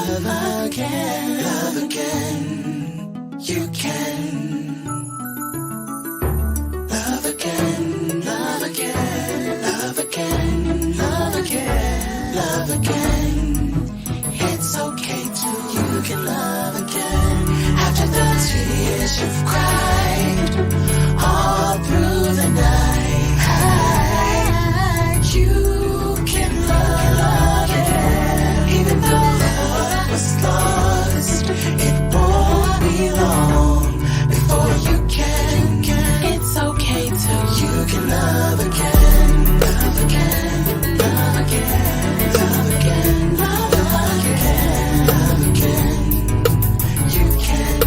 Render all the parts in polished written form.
love again, love again. You can love again, love again, love again, love again, love again. It's okay to, you can love again. After the tears you've cried all through the night, you can love again. Even though love was lost, it won't be long before you can. It's okay to, you can love again, love again, love again, love again, love again, love again. You can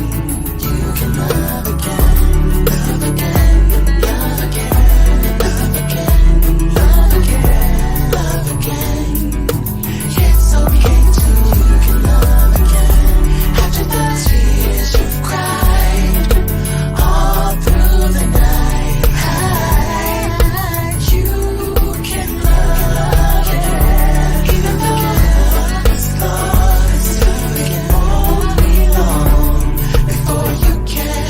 love again, love again, love again, love again, love again, love again. It's okay to, you can love again. After the tears you've cried all through the night, you can love again. Even though love is lost, it won't be long before you can.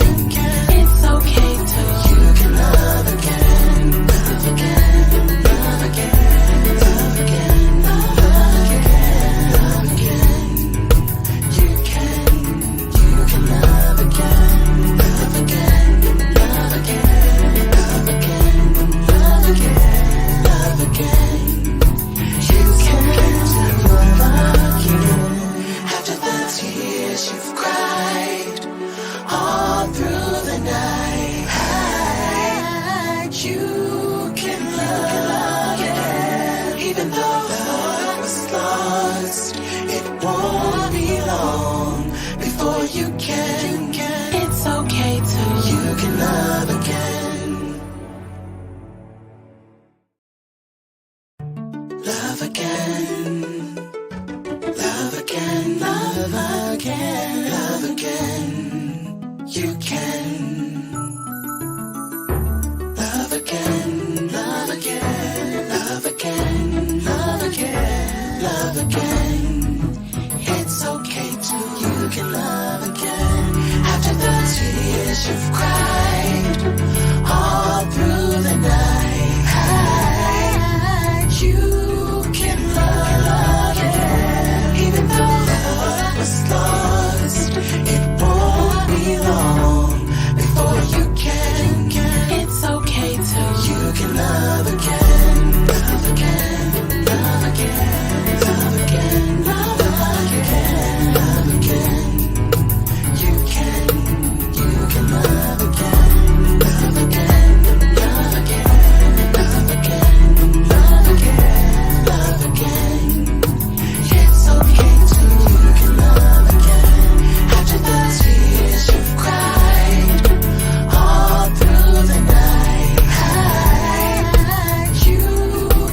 It's okay to, you can love again, love again, love again, love again, love again, love again. You can love again, love again, love again, love again, love again, love again. You can love again. After the tears you've cried all through the night, you can love again. Even though love was lost, it won't be long before you can. It's okay to, you can love again. Love again, love again, love again, love again. You can love again, love again, love again, love again, love again. It's okay to, you can love again. After the tears you've cried all through the night, you can love again. Even though love was lost, it won't be long before you can. It's okay to, you can love again, love again, love again, love again, love again, love again. You can love again, love again, love again, love again, love again, love again. It's okay to, you can love again. After the tears you've cried all through the night, you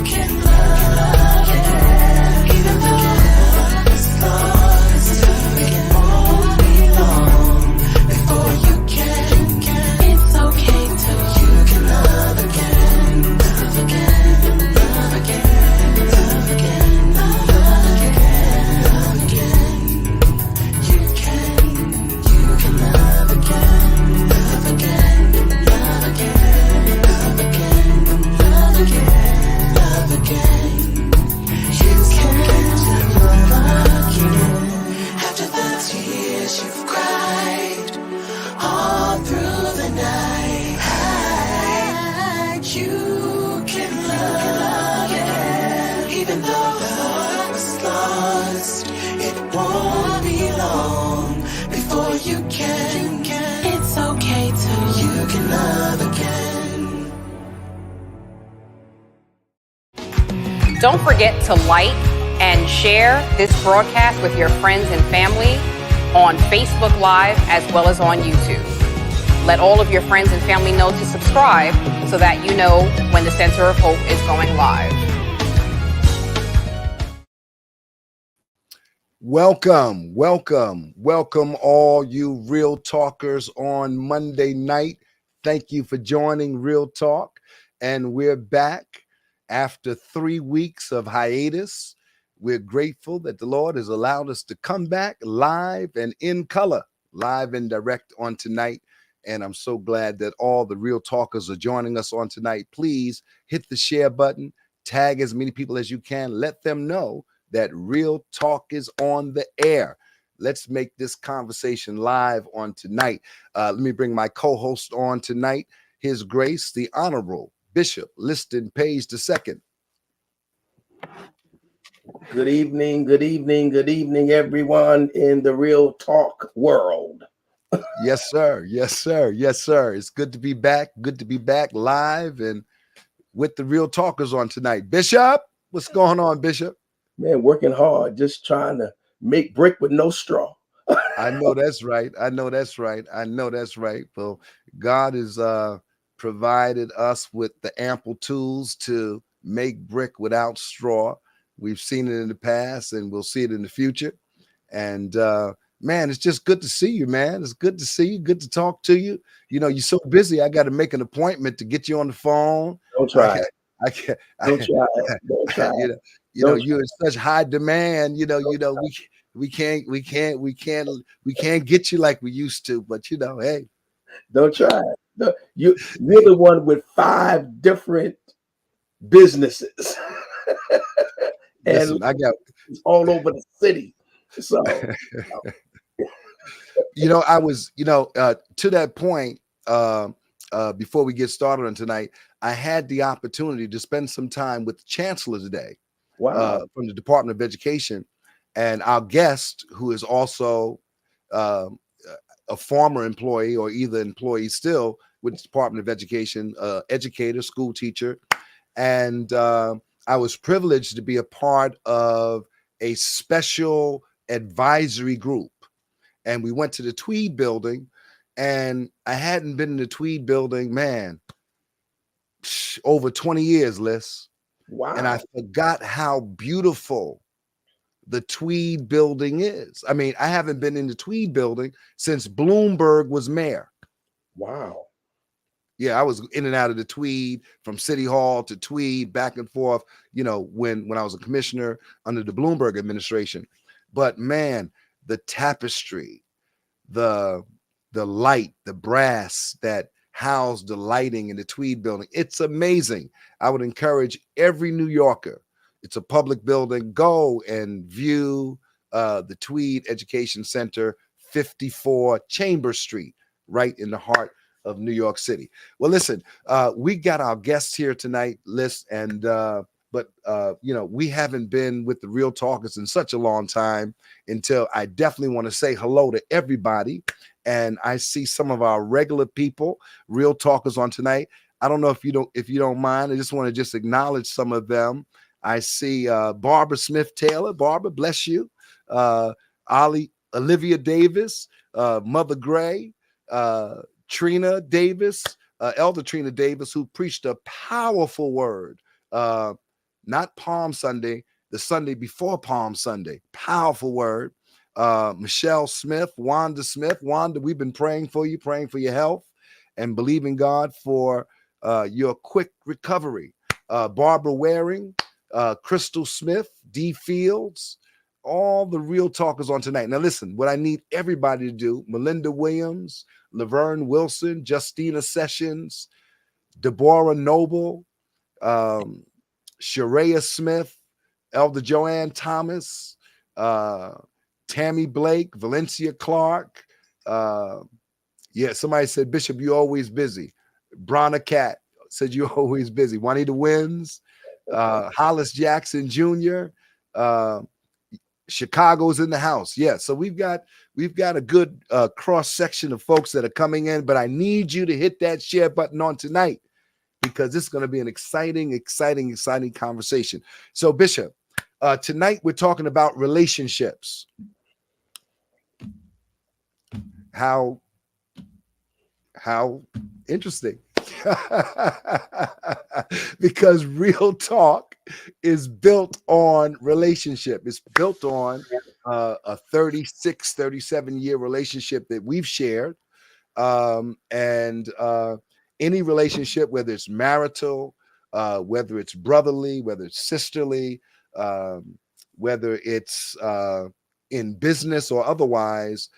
can love again. Even though love is lost, it won't be long before you can. It's okay to, you can love again, love again, love again, love again, love again, love again. You can love again, love again, love again, love again, love again, love again. You can love again. After the tears you've cried all through the night, you can love again. Even though love was lost, it won't be long before you can. It's okay to, you can love again. Don't forget to like and share this broadcast with your friends and family on Facebook Live as well as on YouTube. Let all of your friends and family know to subscribe so that you know when the Center of Hope is going live. Welcome all you Real Talkers on Monday night. Thank you for joining Real Talk. And we're back after 3 weeks of hiatus. We're grateful that the Lord has allowed us to come back live and in color, live and direct on tonight. And I'm so glad that all the real talkers are joining us on tonight. Please hit the share button, tag as many people as you can. Let them know that Real Talk is on the air. Let's make this conversation live on tonight. Let me bring my co-host on tonight. His Grace, the Honorable Bishop Liston Page II. Good evening, everyone in the Real Talk world. Yes, sir. Yes, sir. Yes, sir. It's good to be back. Good to be back live and with the Real Talkers on tonight. Bishop, what's going on, Bishop? Man, working hard, just trying to make brick with no straw. I know that's right. I know that's right. I know that's right. Well, God has provided us with the ample tools to make brick without straw. We've seen it in the past and we'll see it in the future. And man, it's just good to see you, man. It's good to see you. Good to talk to you. You know, you're so busy. I got to make an appointment to get you on the phone. Don't try it. I can't. Don't try it. Don't try it. You're in such high demand. We can't get you like we used to. But hey, don't try it. No, you're the one with 5 different businesses, and listen, I got all over the city. So, I was, to that point. Before we get started on tonight, I had the opportunity to spend some time with the Chancellor today. Wow. From the Department of Education, and our guest, who is also a former employee or either employee still with the Department of Education, educator, school teacher. And I was privileged to be a part of a special advisory group. And we went to the Tweed building, and I hadn't been in the Tweed building, man, over 20 years, Liz. Wow. And I forgot how beautiful the Tweed building is. I mean, I haven't been in the Tweed building since Bloomberg was mayor. Wow. Yeah, I was in and out of the Tweed, from City Hall to Tweed, back and forth, when I was a commissioner under the Bloomberg administration. But man, the tapestry, the light, the brass that housed the lighting in the Tweed building, it's amazing. I would encourage every New Yorker, it's a public building, go and view the Tweed Education Center, 54 Chambers Street, right in the heart of New York City. Well, listen, we got our guests here tonight, Liz, and but we haven't been with the Real Talkers in such a long time. Until I definitely want to say hello to everybody. And I see some of our regular people, Real Talkers on tonight. I don't know if you don't mind. I just want to just acknowledge some of them. I see Barbara Smith Taylor. Barbara, bless you. Olivia Davis, Mother Gray, Trina Davis, Elder Trina Davis, who preached a powerful word. Not Palm Sunday, the Sunday before Palm Sunday. Powerful word. Michelle Smith, Wanda Smith. Wanda, we've been praying for your health and believing God for your quick recovery. Barbara Waring, Crystal Smith, D. Fields, all the Real Talkers on tonight. Now listen, what I need everybody to do, Melinda Williams, Laverne Wilson, Justina Sessions, Deborah Noble, Sharaya Smith, Elder Joanne Thomas, Tammy Blake, Valencia Clark. Somebody said, Bishop, you're always busy. Brana Cat said you're always busy. Juanita Wins, Hollis Jackson Jr., Chicago's in the house. Yeah, so we've got a good cross section of folks that are coming in, but I need you to hit that share button on tonight because it's going to be an exciting conversation. So, Bishop, tonight we're talking about relationships. How interesting. Because Real Talk is built on relationship. It's built on a 36, 37-year relationship that we've shared. And any relationship, whether it's marital, whether it's brotherly, whether it's sisterly, whether it's in business or otherwise,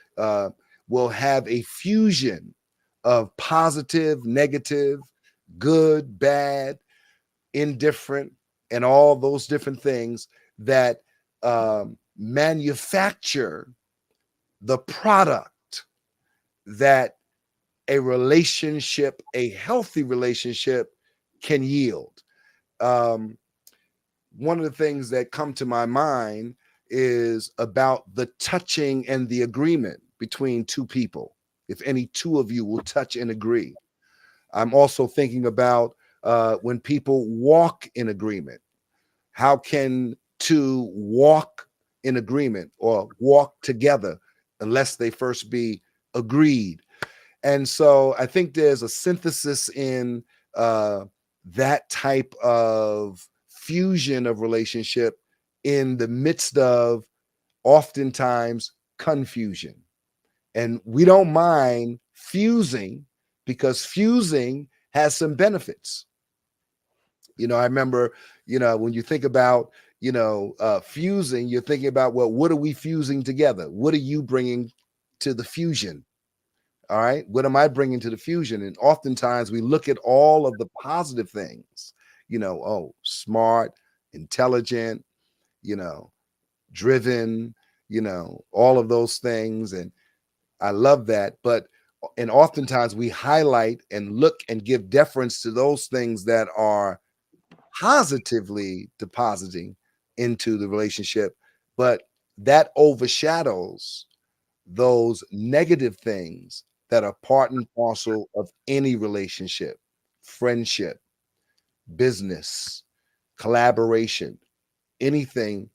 will have a fusion of positive, negative, good, bad, indifferent, and all those different things that manufacture the product that a relationship, a healthy relationship, can yield. One of the things that come to my mind is about the touching and the agreement between two people. If any two of you will touch and agree. I'm also thinking about when people walk in agreement. How can two walk in agreement or walk together unless they first be agreed? And so I think there's a synthesis in that type of fusion of relationship in the midst of oftentimes confusion. And we don't mind fusing because fusing has some benefits. I remember, when you think about, fusing, you're thinking about, well, what are we fusing together? What are you bringing to the fusion? All right. What am I bringing to the fusion? And oftentimes we look at all of the positive things, smart, intelligent, driven, all of those things. And I love that. And oftentimes we highlight and look and give deference to those things that are positively depositing into the relationship, but that overshadows those negative things that are part and parcel of any relationship, friendship, business, collaboration. Anything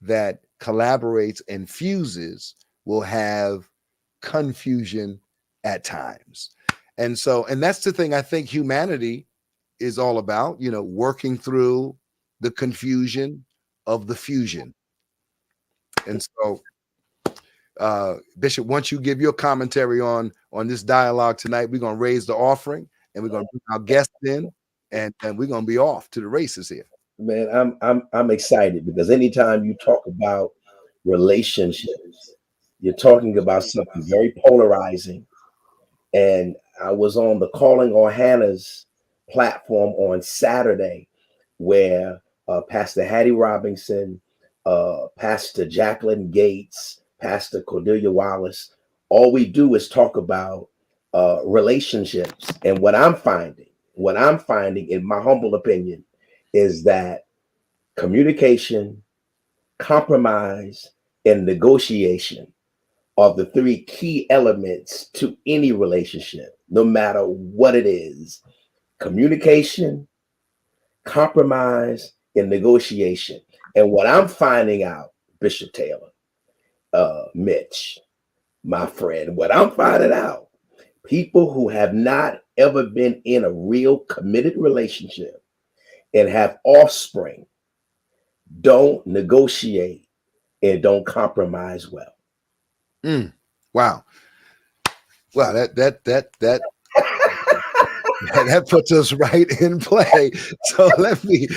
that collaborates and fuses will have confusion at times. And that's the thing I think humanity is all about, working through the confusion of the fusion. And so Bishop, once you give your commentary on this dialogue tonight, we're going to raise the offering and we're going to bring our guests in and we're going to be off to the races here. Man, I'm excited because anytime you talk about relationships, you're talking about something very polarizing. And I was on the Calling on Hannah's platform on Saturday where Pastor Hattie Robinson, Pastor Jacqueline Gates, Pastor Cordelia Wallace, all we do is talk about relationships. And what I'm finding, in my humble opinion, is that communication, compromise, and negotiation are the three key elements to any relationship, no matter what it is. Communication, compromise, and negotiation. And what I'm finding out, Bishop Taylor, Mitch, my friend, what I'm finding out, people who have not ever been in a real committed relationship and have offspring don't negotiate and don't compromise well. Wow. Wow, that puts us right in play. So let me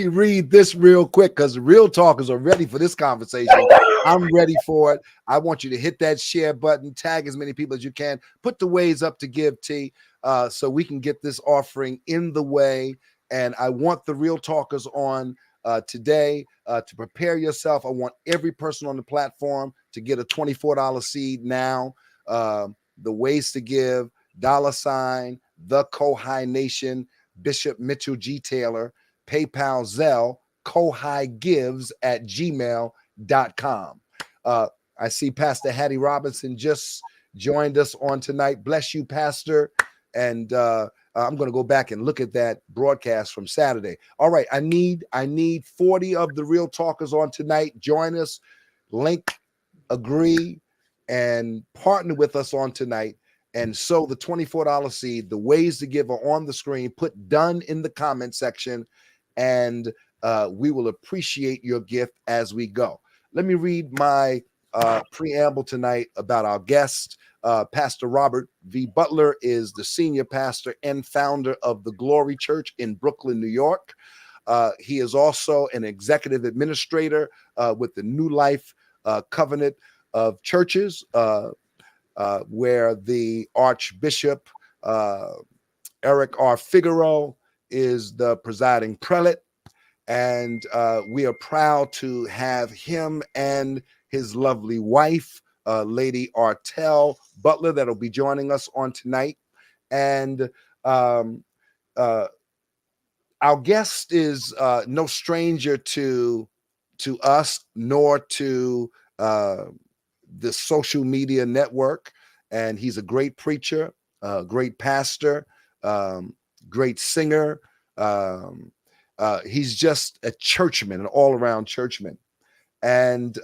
read this real quick because the real talkers are ready for this conversation. I'm ready for it. I want you to hit that share button, tag as many people as you can, put the ways up to give, T, so we can get this offering in the way. And I want the real talkers on today to prepare yourself. I want every person on the platform to get a $24 seed now. The ways to give, $, the Kohi Nation, Bishop Mitchell G. Taylor, PayPal, Zelle, kohigives@gmail.com. I see Pastor Hattie Robinson just joined us on tonight. Bless you, Pastor. And I'm going to go back and look at that broadcast from Saturday. All right, I need 40 of the real talkers on tonight. Join us, link, agree, and partner with us on tonight. And so the $24 seed, the ways to give are on the screen. Put done in the comment section, and we will appreciate your gift as we go. Let me read my preamble tonight about our guest. Pastor Robert V. Butler is the senior pastor and founder of the Glory Church in Brooklyn, New York. He is also an executive administrator with the New Life Covenant of Churches, where the Archbishop Eric R. Figueroa is the presiding prelate. And we are proud to have him and his lovely wife, Lady Artell Butler, that'll be joining us on tonight. And our guest is no stranger to us, nor to the social media network. And he's a great preacher, great pastor, great singer. He's just a churchman, an all-around churchman. And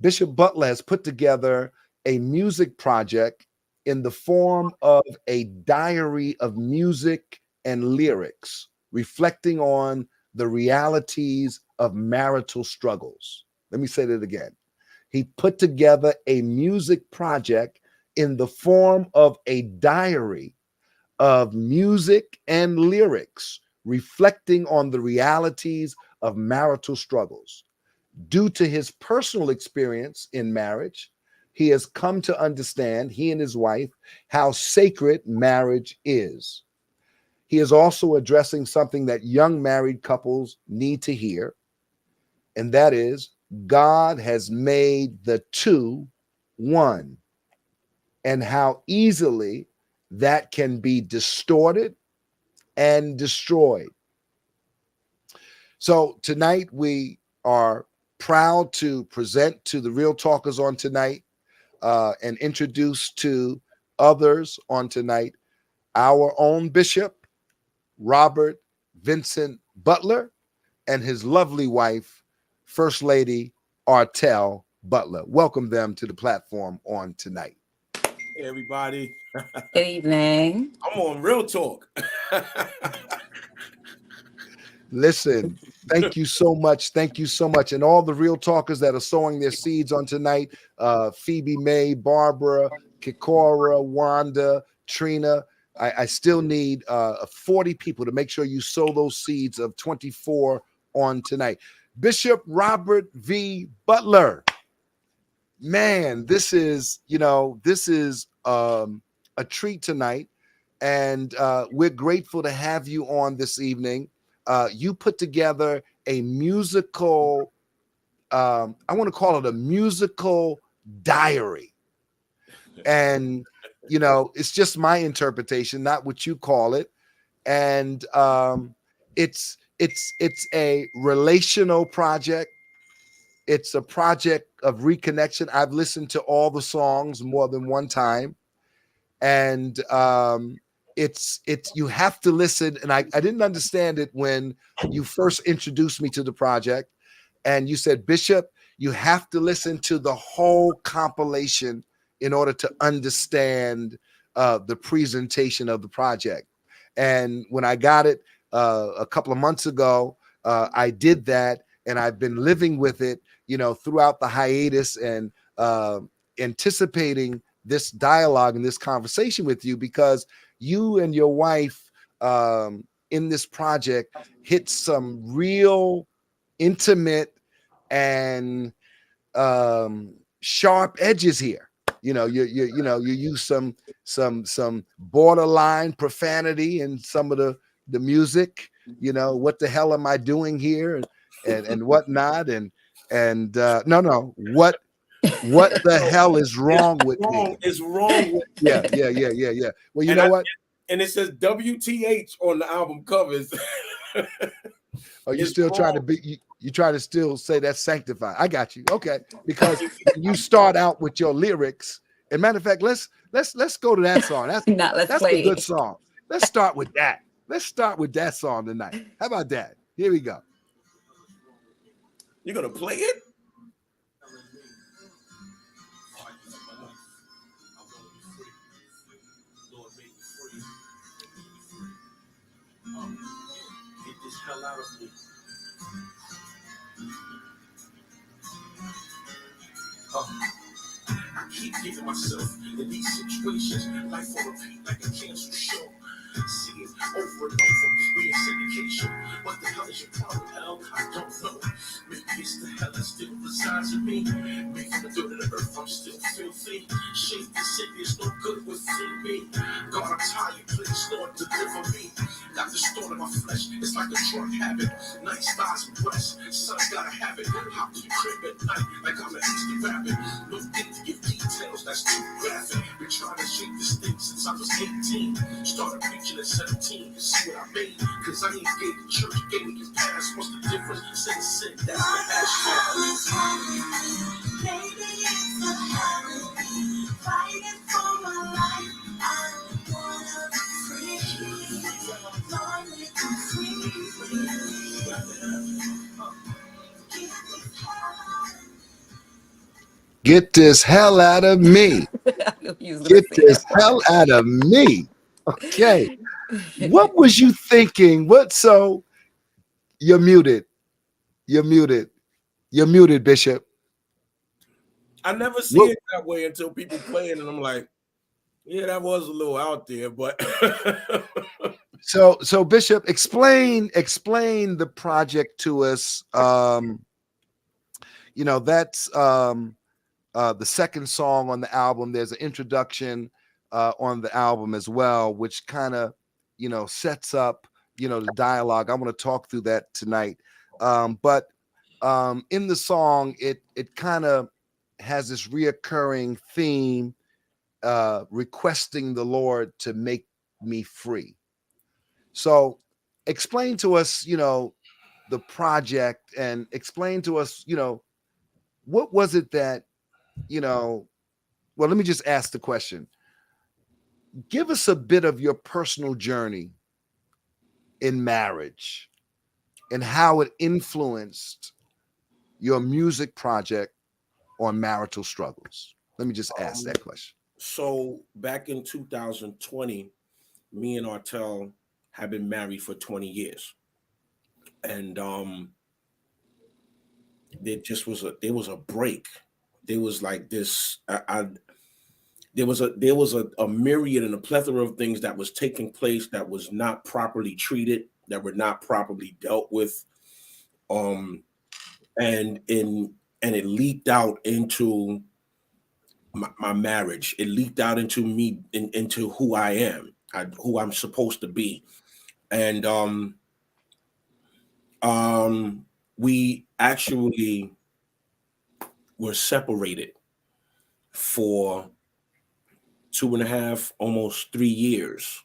Bishop Butler has put together a music project in the form of a diary of music and lyrics, reflecting on the realities of marital struggles. Let me say that again. He put together a music project in the form of a diary of music and lyrics, reflecting on the realities of marital struggles. Due to his personal experience in marriage, he has come to understand, he and his wife, how sacred marriage is. He is also addressing something that young married couples need to hear, and that is God has made the two one, and how easily that can be distorted and destroyed. So tonight we are proud to present to the Real Talkers on tonight and introduce to others on tonight our own Bishop Robert Vincent Butler and his lovely wife, First Lady Artell Butler. Welcome them to the platform on tonight. Hey, everybody. Good evening. I'm on Real Talk. Listen, thank you so much. Thank you so much. And all the Real Talkers that are sowing their seeds on tonight, Phoebe May, Barbara, Kikora, Wanda, Trina. I still need 40 people to make sure you sow those seeds of 24 on tonight. Bishop Robert V. Butler. Man, this is a treat tonight. And we're grateful to have you on this evening. You put together a musical, I want to call it a musical diary. And, it's just my interpretation, not what you call it. And it's a relational project. It's a project of reconnection. I've listened to all the songs more than one time. And it's you have to listen. And I didn't understand it when you first introduced me to the project. And you said, Bishop, you have to listen to the whole compilation in order to understand the presentation of the project. And when I got it a couple of months ago, I did that. And I've been living with it, throughout the hiatus and anticipating this dialogue and this conversation with you, because you and your wife in this project hit some real intimate and sharp edges here. You use some borderline profanity in some of the music. What the hell am I doing here and whatnot, and no, what the hell is wrong with me? It's wrong with Yeah. Well, you know what? And it says WTH on the album covers. Are you It's still trying to wrong. be? You try to still say that's sanctified? I got you. Okay, because you start out with your lyrics. And matter of fact, let's go to that song. That's play a good it. song. Let's start with that. Let's start with that song tonight. How about that? Here we go. You're gonna play it? Get this hell out of me. I keep giving myself in these situations, life on repeat like a cancer show. See it over and over. We in syndication. What the hell is your problem, hell? I don't know. Maybe it's the hell that still resides in me. Maybe from the dirt of the earth, I'm still filthy. Shame the city is no good within me. God, I'm tired, please, Lord, deliver me. Got the stone in my flesh, it's like a drug habit. Nice thighs and breasts, son gotta have it. Hop to the crib at night, like I'm an Easter rabbit. No need to give details, that's too graphic. Been trying to shake this thing since I was 18. Started preaching at 17, you see what I mean? Cause I ain't gave the church, gave me his past. What's the difference? Sin, that's the hashtag. Maybe it's a habit, fighting for my life. I wanna be free. Lord, make me free. Get this hell out of me. You was gonna Get say this that part. hell out of me. Okay. What was you thinking? What? So you're muted. You're muted. You're muted, Bishop. I never see it that way until people play it, and I'm like, yeah, that was a little out there, but So Bishop, explain the project to us. That's the second song on the album. There's an introduction on the album as well, which kind of sets up the dialogue. I want to talk through that tonight. But in the song, it kind of has this reoccurring theme, requesting the Lord to make me free. So explain to us, the project, and explain to us, what was it that, well, let me just ask the question. Give us a bit of your personal journey in marriage and how it influenced your music project on marital struggles. Let me just ask that question. So back in 2020, me and Artel have been married for 20 years. And there was a break. There was like this there was a myriad and a plethora of things that was taking place that was not properly treated, that were not properly dealt with. And it leaked out into my marriage. It leaked out into me, into who I am, who I'm supposed to be. And we actually were separated for 2.5, almost 3 years,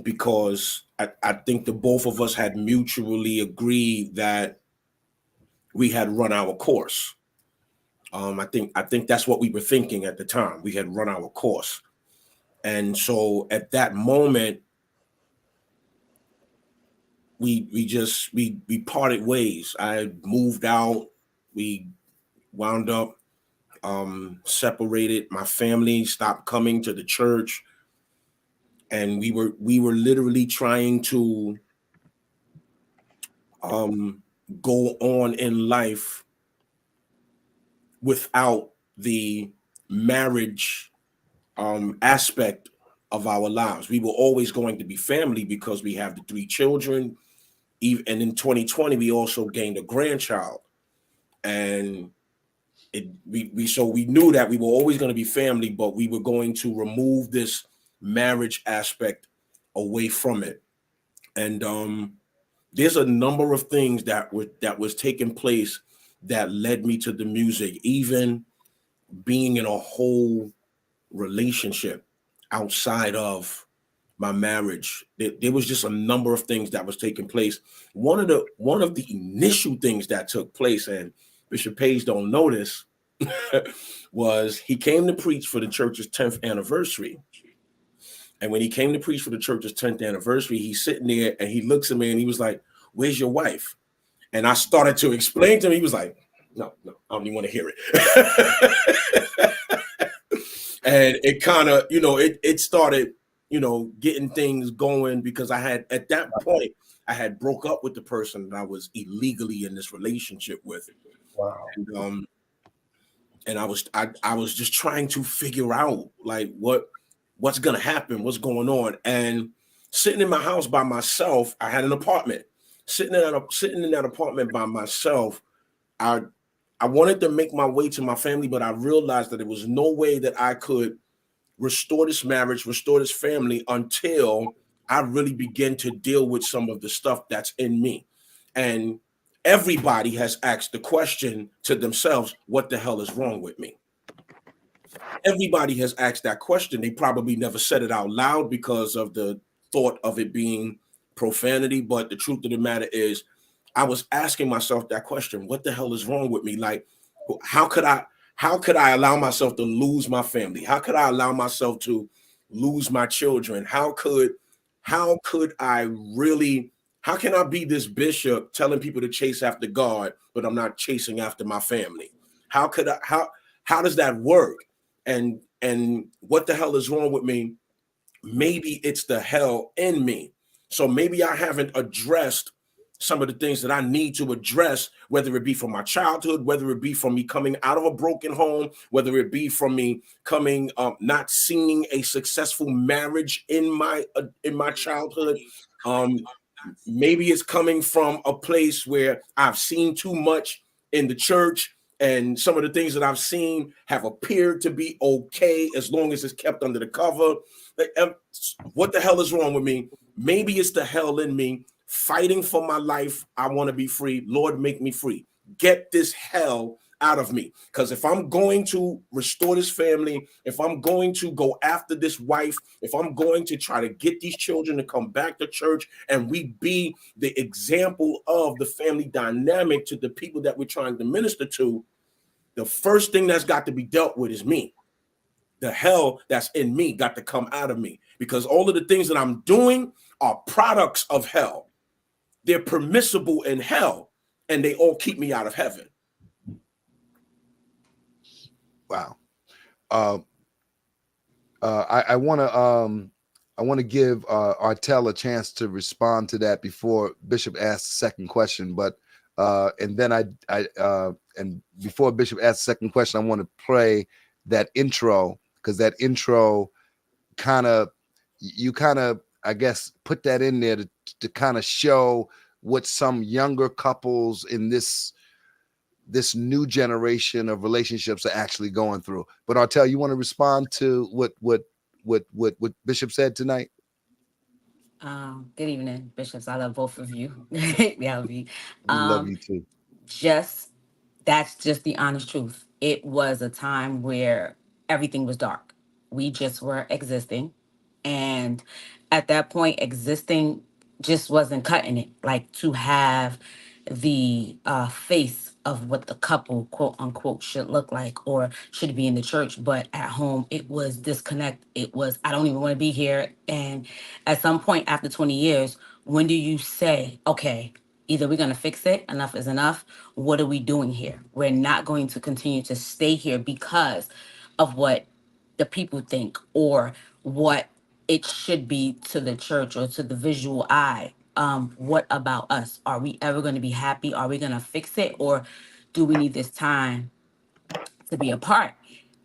because I think the both of us had mutually agreed that we had run our course. I think that's what we were thinking at the time. We had run our course. And so at that moment, we parted ways. I moved out. We wound up separated. My family stopped coming to the church, and we were literally trying to go on in life without the marriage aspect of our lives. We were always going to be family because we have the 3 children. And in 2020, we also gained a grandchild, and we knew that we were always going to be family, but we were going to remove this marriage aspect away from it. And there's a number of things that was taking place that led me to the music, even being in a whole relationship outside of my marriage. There was just a number of things that was taking place. One of the initial things that took place, and Bishop Page don't notice, was he came to preach for the church's 10th anniversary. And when he came to preach for the church's 10th anniversary, he's sitting there and he looks at me and he was like, "Where's your wife?" And I started to explain to him. He was like, no, I don't even want to hear it. And it kind of, it started, getting things going, because at that point, I had broke up with the person that I was illegally in this relationship with. Wow. And I was just trying to figure out, like, what what's gonna happen, what's going on. And sitting in my house by myself, I had an apartment. Sitting in that apartment by myself, I wanted to make my way to my family, but I realized that there was no way that I could restore this marriage, restore this family until I really begin to deal with some of the stuff that's in me. And everybody has asked the question to themselves, what the hell is wrong with me? Everybody has asked that question. They probably never said it out loud because of the thought of it being profanity. But the truth of the matter is, I was asking myself that question: what the hell is wrong with me? Like, how could I allow myself to lose my family? How could I allow myself to lose my children? How could I really, how can I be this bishop telling people to chase after God, but I'm not chasing after my family? How does that work? And what the hell is wrong with me? Maybe it's the hell in me. So maybe I haven't addressed some of the things that I need to address, whether it be from my childhood, whether it be from me coming out of a broken home, whether it be from me coming not seeing a successful marriage in my childhood. Um, Maybe it's coming from a place where I've seen too much in the church, and some of the things that I've seen have appeared to be okay as long as it's kept under the cover. Like, what the hell is wrong with me? Maybe it's the hell in me fighting for my life. I want to be free. Lord, make me free. Get this hell out of me. Because if I'm going to restore this family, if I'm going to go after this wife, if I'm going to try to get these children to come back to church and we be the example of the family dynamic to the people that we're trying to minister to, the first thing that's got to be dealt with is me. The hell that's in me got to come out of me, because all of the things that I'm doing are products of hell. They're permissible in hell, and they all keep me out of heaven. Wow. I want to give Artel a chance to respond to that before Bishop asks the second question. But and then and before Bishop asks the second question, I want to play that intro, because that intro you I guess put that in there to kind of show what some younger couples in this new generation of relationships are actually going through. But Artel, you want to respond to what Bishop said tonight? Good evening, bishops. I love both of you. Yeah, We love you too. That's just the honest truth. It was a time where everything was dark. We just were existing. And at that point, existing just wasn't cutting it. Like, to have the face of what the couple, quote unquote, should look like or should be in the church. But at home, it was disconnect. It was, I don't even want to be here. And at some point after 20 years, when do you say, okay, either we're going to fix it, enough is enough. What are we doing here? We're not going to continue to stay here because of what the people think or what it should be to the church or to the visual eye. What about us? Are we ever going to be happy? Are we going to fix it? Or do we need this time to be apart?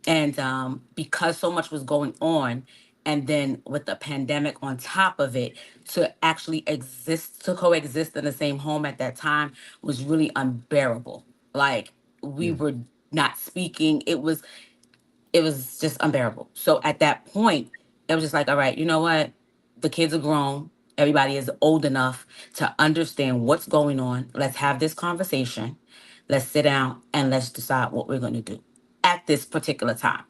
And because so much was going on, and then with the pandemic on top of it, to actually exist, to coexist in the same home at that time was really unbearable. Like, we were not speaking. It was just unbearable. So at that point, it was just like, all right, you know what? The kids are grown. Everybody is old enough to understand what's going on. Let's have this conversation. Let's sit down and let's decide what we're going to do at this particular time.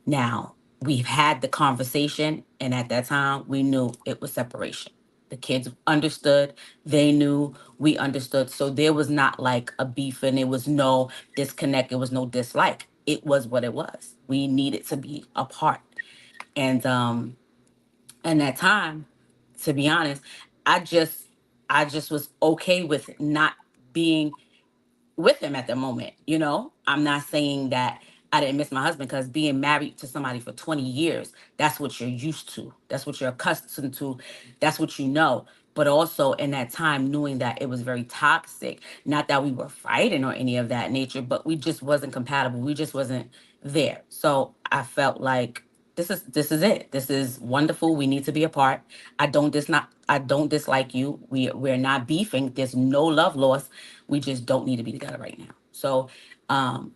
Now, we've had the conversation, and at that time, we knew it was separation. The kids understood, they knew, we understood. So there was not like a beef, and there was no disconnect, it was no dislike. It was what it was. We needed to be apart. And that time, to be honest, I just I just was okay with not being with him at the moment. I'm not saying that I didn't miss my husband, because being married to somebody for 20 years, that's what you're used to. That's what you're accustomed to. That's what you know. But also in that time, knowing that it was very toxic, not that we were fighting or any of that nature, but we just wasn't compatible. We just wasn't there. So I felt like this is it. This is wonderful. We need to be apart. I don't dislike you. We're not beefing. There's no love lost. We just don't need to be together right now. So um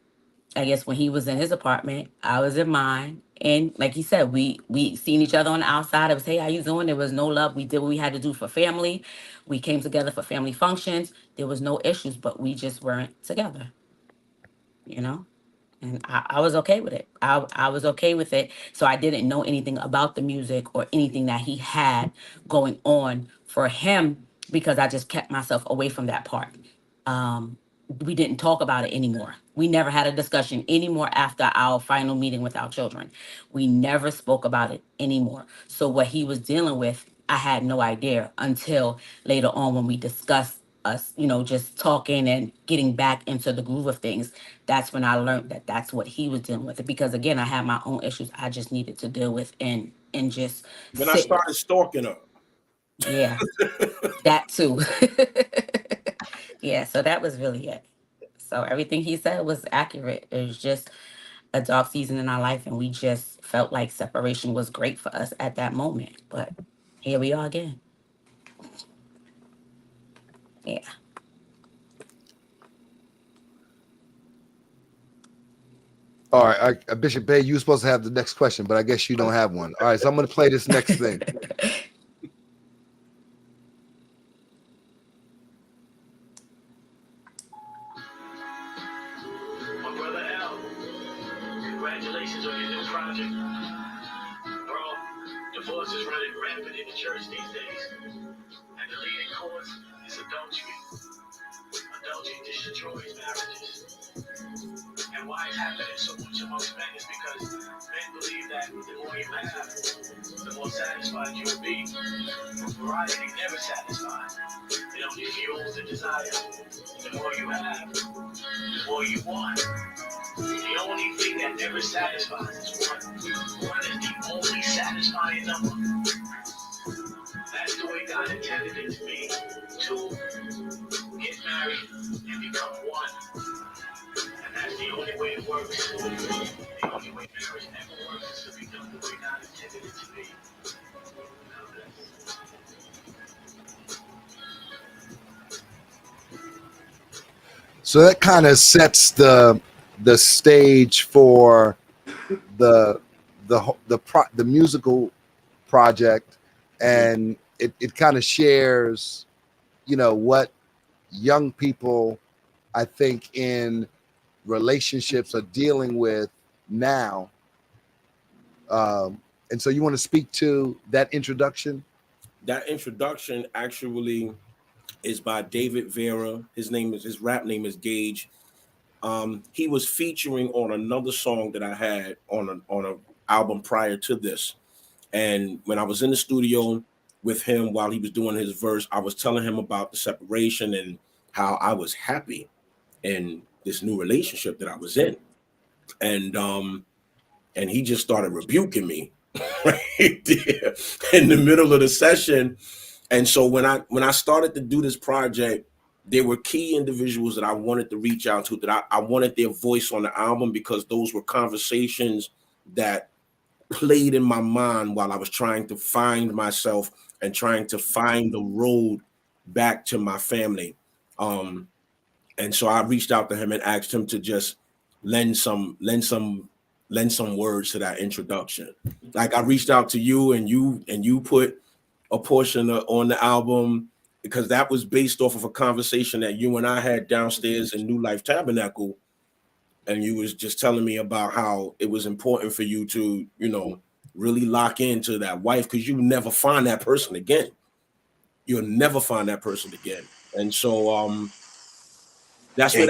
I guess when he was in his apartment, I was in mine. And like he said, we seen each other on the outside. It was, hey, how you doing? There was no love. We did what we had to do for family. We came together for family functions. There was no issues, but we just weren't together, you know? And I was okay with it. I was okay with it. So I didn't know anything about the music or anything that he had going on for him because I just kept myself away from that part. Um, we didn't talk about it anymore. We never had a discussion anymore after our final meeting with our children. We never spoke about it anymore. So what he was dealing with, I had no idea until later on when we discussed us, just talking and getting back into the groove of things. That's when I learned that that's what he was dealing with. Because again, I had my own issues I just needed to deal with and just When I sit with. started stalking her, Yeah, that too. Yeah, so that was really it. So everything he said was accurate. It was just a dark season in our life, and we just felt like separation was great for us at that moment. But here we are again. Yeah. All right, Bishop Bay, you were supposed to have the next question, but I guess you don't have one. All right, so I'm going to play this next thing. My brother Al, congratulations on your new project. Bro, divorce is running rampant in the church these days. And the leading cause is adultery. Adultery destroys marriages. And why it's happening so much amongst men is because men believe that the more you have, the more satisfied you'll be. Variety never satisfies. It only fuels the desire. The more you have, the more you want. The only thing that never satisfies is one. One is the only satisfying number. That's the way God intended it to be. Two, get married and become one. And that's the only way it works. The only way marriage ever works is to be done the way God intended it to be. So that kind of sets the stage for the the musical project, and it kind of shares, what young people, I think, in relationships are dealing with now. And so you want to speak to that introduction? that introduction actually is by David Vera. His rap name is Gage. He was featuring on another song that I had on a album prior to this. And when I was in the studio with him while he was doing his verse, I was telling him about the separation and how I was happy in this new relationship that I was in. And he just started rebuking me right there in the middle of the session. And so when I started to do this project, there were key individuals that I wanted to reach out to, that I wanted their voice on the album, because those were conversations that played in my mind while I was trying to find myself and trying to find the road back to my family. And so I reached out to him and asked him to just lend some words to that introduction. Like I reached out to you, and you put a portion on the album, because that was based off of a conversation that you and I had downstairs in New Life Tabernacle. And you was just telling me about how it was important for you to, really lock into that wife, because you never find that person again. You'll never find that person again. And so that's where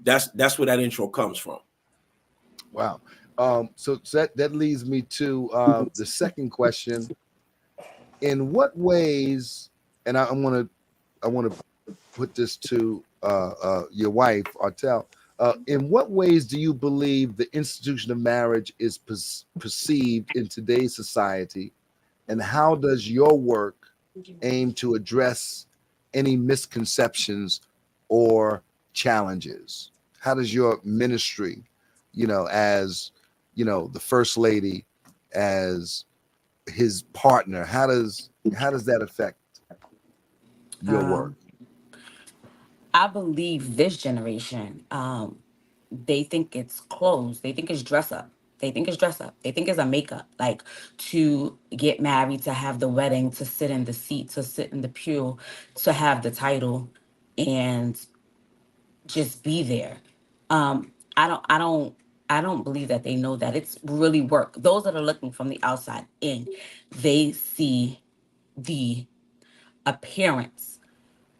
that's where that intro comes from. Wow. So that leads me to the second question. In what ways, and I want to put this to your wife, Artel, in what ways do you believe the institution of marriage is perceived in today's society, and how does your work aim to address any misconceptions or challenges? How does your ministry, as the first lady as his partner? How does that affect your work? Um, I believe this generation, they think it's clothes. They think it's dress up. They think it's dress up. They think it's a makeup. Like to get married, to have the wedding, to sit in the seat, to sit in the pew, to have the title, and just be there. I don't believe that they know that it's really work. Those that are looking from the outside in, they see the appearance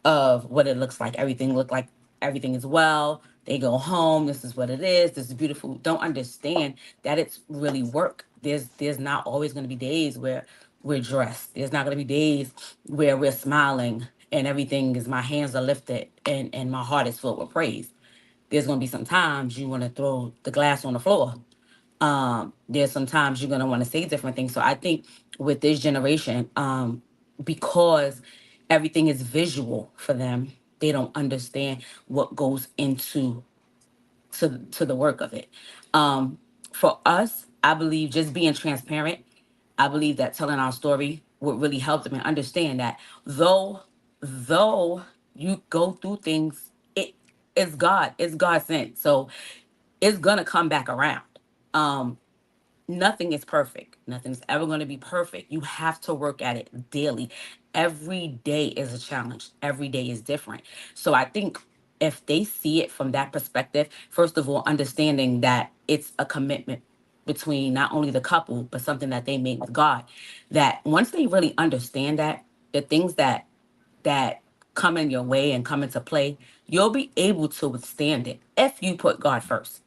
of what it looks like. Everything look like everything is well. They go home. This is what it is. This is beautiful. Don't understand that it's really work. There's not always going to be days where we're dressed. There's not going to be days where we're smiling and everything is my hands are lifted and my heart is filled with praise. There's going to be some times you want to throw the glass on the floor. There's sometimes you're going to want to say different things. So I think with this generation, because everything is visual for them, they don't understand what goes into to the work of it. For us, I believe just being transparent, I believe that telling our story would really help them and understand that though you go through things, it's God sent. So it's gonna come back around. Um, Nothing is perfect. Nothing's ever going to be perfect. You have to work at it daily. Every day is a challenge. Every day is different. So I think if they see it from that perspective, first of all, understanding that it's a commitment between not only the couple, but something that they made with God, that once they really understand that, the things that come in your way and come into play, you'll be able to withstand it if you put God first.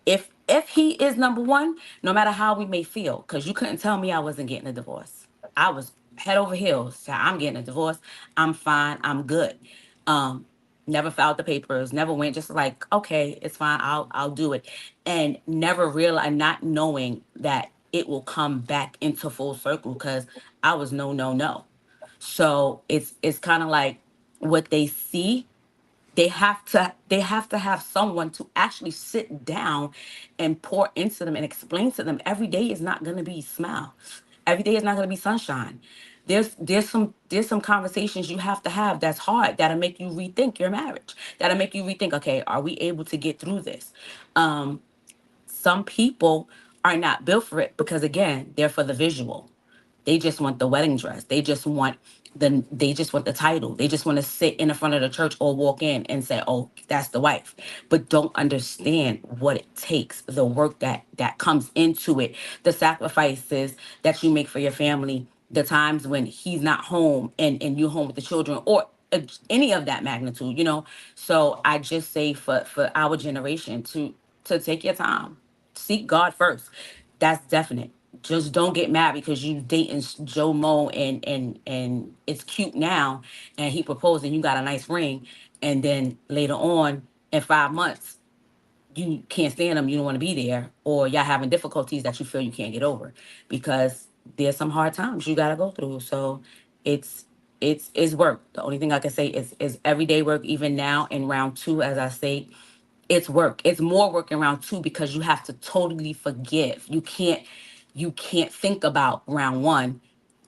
If he is number one, no matter how we may feel, because you couldn't tell me I wasn't getting a divorce. I was head over heels. So I'm getting a divorce. I'm fine. I'm good. Um, Never filed the papers. Never went. Just like okay, it's fine. I'll do it, and never realize not knowing that it will come back into full circle because I was no no no. So it's kind of like what they see, they have to have someone to actually sit down and pour into them and explain to them every day is not going to be smile, every day is not going to be sunshine. There's some conversations you have to have that's hard, that'll make you rethink your marriage, that'll make you rethink, okay, are we able to get through this? Some people are not built for it because again, they're for the visual. They just want the wedding dress. They just want the title. They just want to sit in the front of the church or walk in and say, "Oh, that's the wife." But don't understand what it takes, the work that comes into it, the sacrifices that you make for your family, the times when he's not home and you home with the children or any of that magnitude, you know. So I just say for our generation to take your time, seek God first. That's definite. Just don't get mad because you dating Joe Mo and it's cute now, and he proposed and you got a nice ring, and then later on in 5 months you can't stand him, you don't want to be there, or y'all having difficulties that you feel you can't get over because there's some hard times you got to go through. So it's it's work. The only thing I can say is everyday work. Even now in round two, as I say, it's work. It's more work in round two because you have to totally forgive. You can't think about round one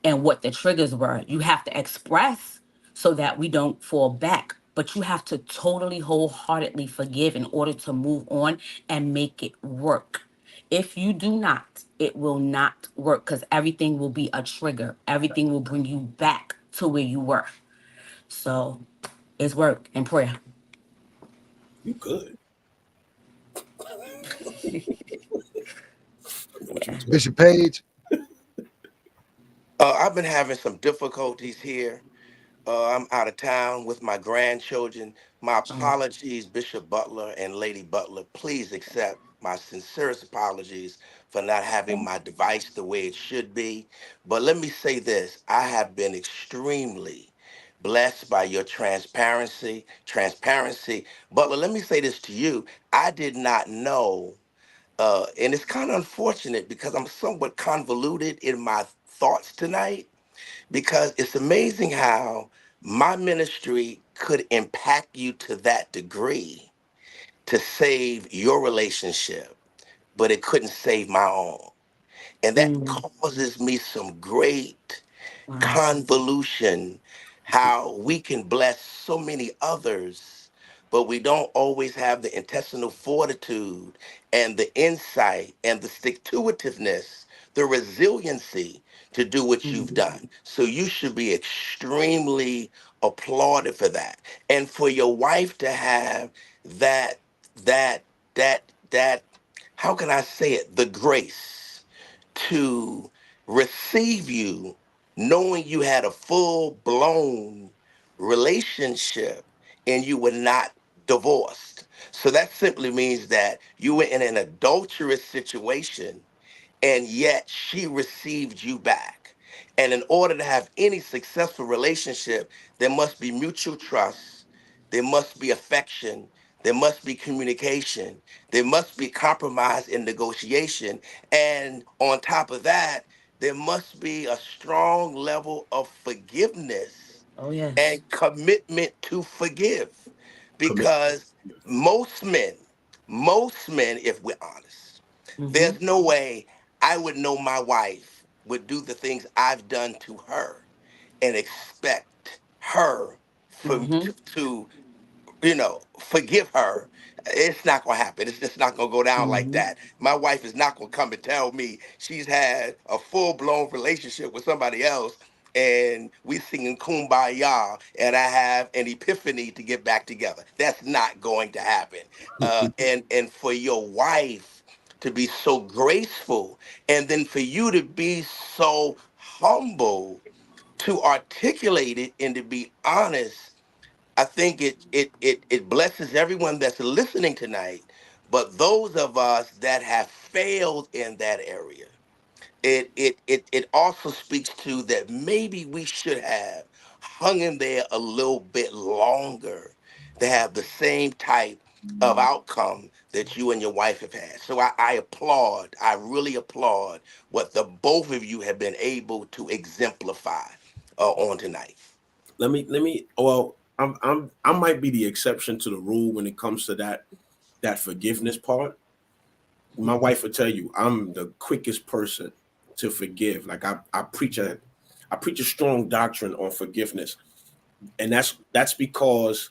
and what the triggers were. You have to express so that we don't fall back. But you have to totally wholeheartedly forgive in order to move on and make it work. If you do not, it will not work because everything will be a trigger. Everything will bring you back to where you were. So it's work and prayer. You good. Bishop Page. I've been having some difficulties here. I'm out of town with my grandchildren. My Um, apologies, Bishop Butler and Lady Butler. Please accept my sincerest apologies for not having my device the way it should be. But let me say this, I have been extremely blessed by your transparency. Transparency. Butler, let me say this to you. I did not know, and it's kind of unfortunate because I'm somewhat convoluted in my thoughts tonight because it's amazing how my ministry could impact you to that degree to save your relationship. but it couldn't save my own. And that Mm. causes me some great Wow. convolution, how we can bless so many others, but we don't always have the intestinal fortitude and the insight and the stick-to-itiveness, the resiliency to do what you've Mhm. done. So you should be extremely applauded for that. And for your wife to have that, that, that, how can I say it? The grace to receive you, knowing you had a full blown relationship and you were not divorced. So that simply means that you were in an adulterous situation and yet she received you back. And in order to have any successful relationship, there must be mutual trust, there must be affection, there must be communication, there must be compromise and negotiation. And on top of that, there must be a strong level of forgiveness Oh yes. and commitment to forgive. Commit. Because most men, if we're honest, Mm-hmm. there's no way I would know my wife would do the things I've done to her and expect her Mm-hmm. to forgive her. It's not gonna happen. It's just not gonna go down like Mm-hmm. that. My wife is not gonna come and tell me she's had a full-blown relationship with somebody else and we singing kumbaya and I have an epiphany to get back together. That's not going to happen. And for your wife to be so graceful and then for you to be so humble to articulate it and to be honest. I think it blesses everyone that's listening tonight, but those of us that have failed in that area, it also speaks to that maybe we should have hung in there a little bit longer to have the same type of outcome that you and your wife have had. So I applaud, I really applaud what the both of you have been able to exemplify on tonight. Let me well, I might be the exception to the rule when it comes to that forgiveness part. My wife will tell you I'm the quickest person to forgive. Like I preach a strong doctrine on forgiveness. And that's because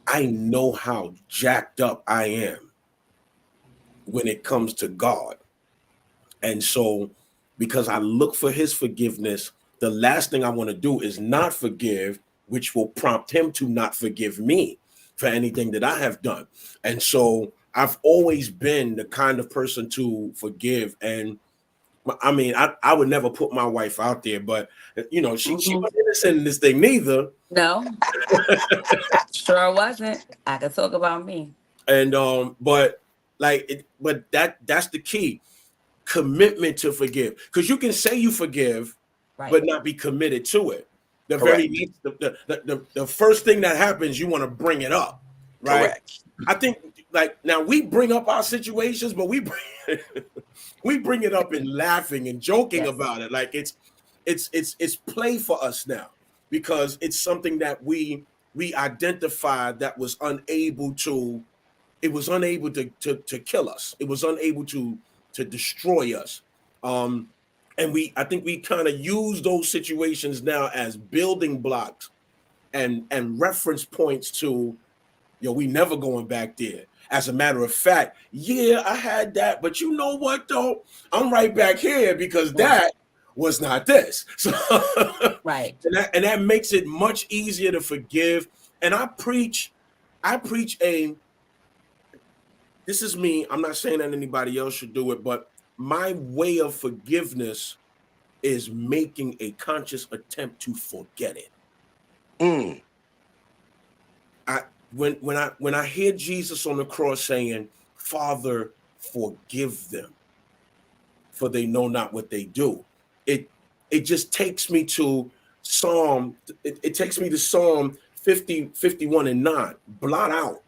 I know how jacked up I am when it comes to God. And so because I look for his forgiveness, the last thing I want to do is not forgive, which will prompt him to not forgive me for anything that I have done. And so I've always been the kind of person to forgive. And I mean, I would never put my wife out there, but she Mm-hmm. wasn't innocent in this thing neither. No, sure wasn't. I could talk about me. And but that's the key. Commitment to forgive. Because you can say you forgive, Right. but not be committed to it. The very Correct. next, the first thing that happens, you want to bring it up, right? Correct. I think like now we bring up our situations, but we bring it up in laughing and joking Yes. about it. Like it's play for us now because it's something that we identified that was unable to kill us. It was unable to destroy us. And I think we kind of use those situations now as building blocks and reference points to, we never going back there. As a matter of fact, yeah, I had that, but you know what though? I'm right back here because Yeah. that was not this. So Right. and that makes it much easier to forgive. And I preach this is me. I'm not saying that anybody else should do it, but my way of forgiveness is making a conscious attempt to forget it. Mm. When I hear Jesus on the cross saying, "Father, forgive them, for they know not what they do," it just takes me to Psalm 50, 51 and 9. Blot out.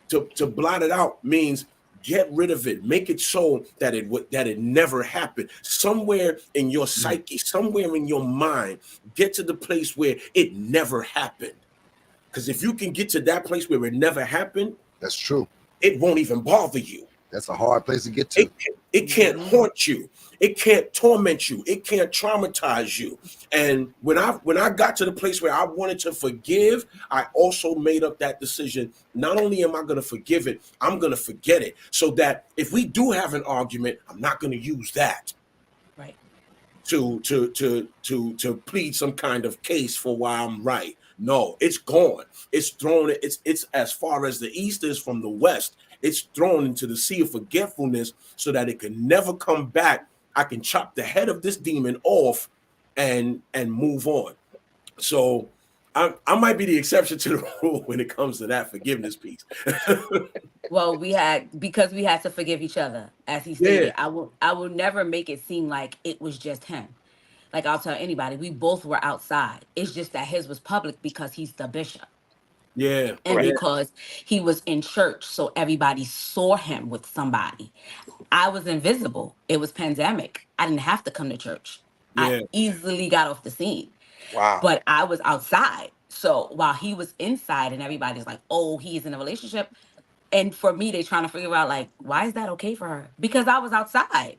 To blot it out means get rid of it, make it so that it never happened. Somewhere in your psyche, somewhere in your mind, get to the place where it never happened. Because if you can get to that place where it never happened, That's true. it won't even bother you. That's a hard place to get to. It can't haunt you. It can't torment you. It can't traumatize you. And when I got to the place where I wanted to forgive, I also made up that decision. Not only am I going to forgive it, I'm going to forget it. So that if we do have an argument, I'm not going to use that Right. to plead some kind of case for why I'm right. No, it's gone. It's thrown. It's as far as the east is from the west. It's thrown into the sea of forgetfulness so that it can never come back. I can chop the head of this demon off and move on. So I might be the exception to the rule when it comes to that forgiveness piece. Well, because we had to forgive each other, as he stated. I will never make it seem like it was just him. Like I'll tell anybody, we both were outside. It's just that his was public because he's the bishop. Yeah. And Right. because he was in church, so everybody saw him with somebody. I was invisible. It was pandemic. I didn't have to come to church. Yeah. I easily got off the scene. Wow. But I was outside. So while he was inside and everybody's like, oh, he's in a relationship. And for me, they trying to figure out like, why is that okay for her? Because I was outside.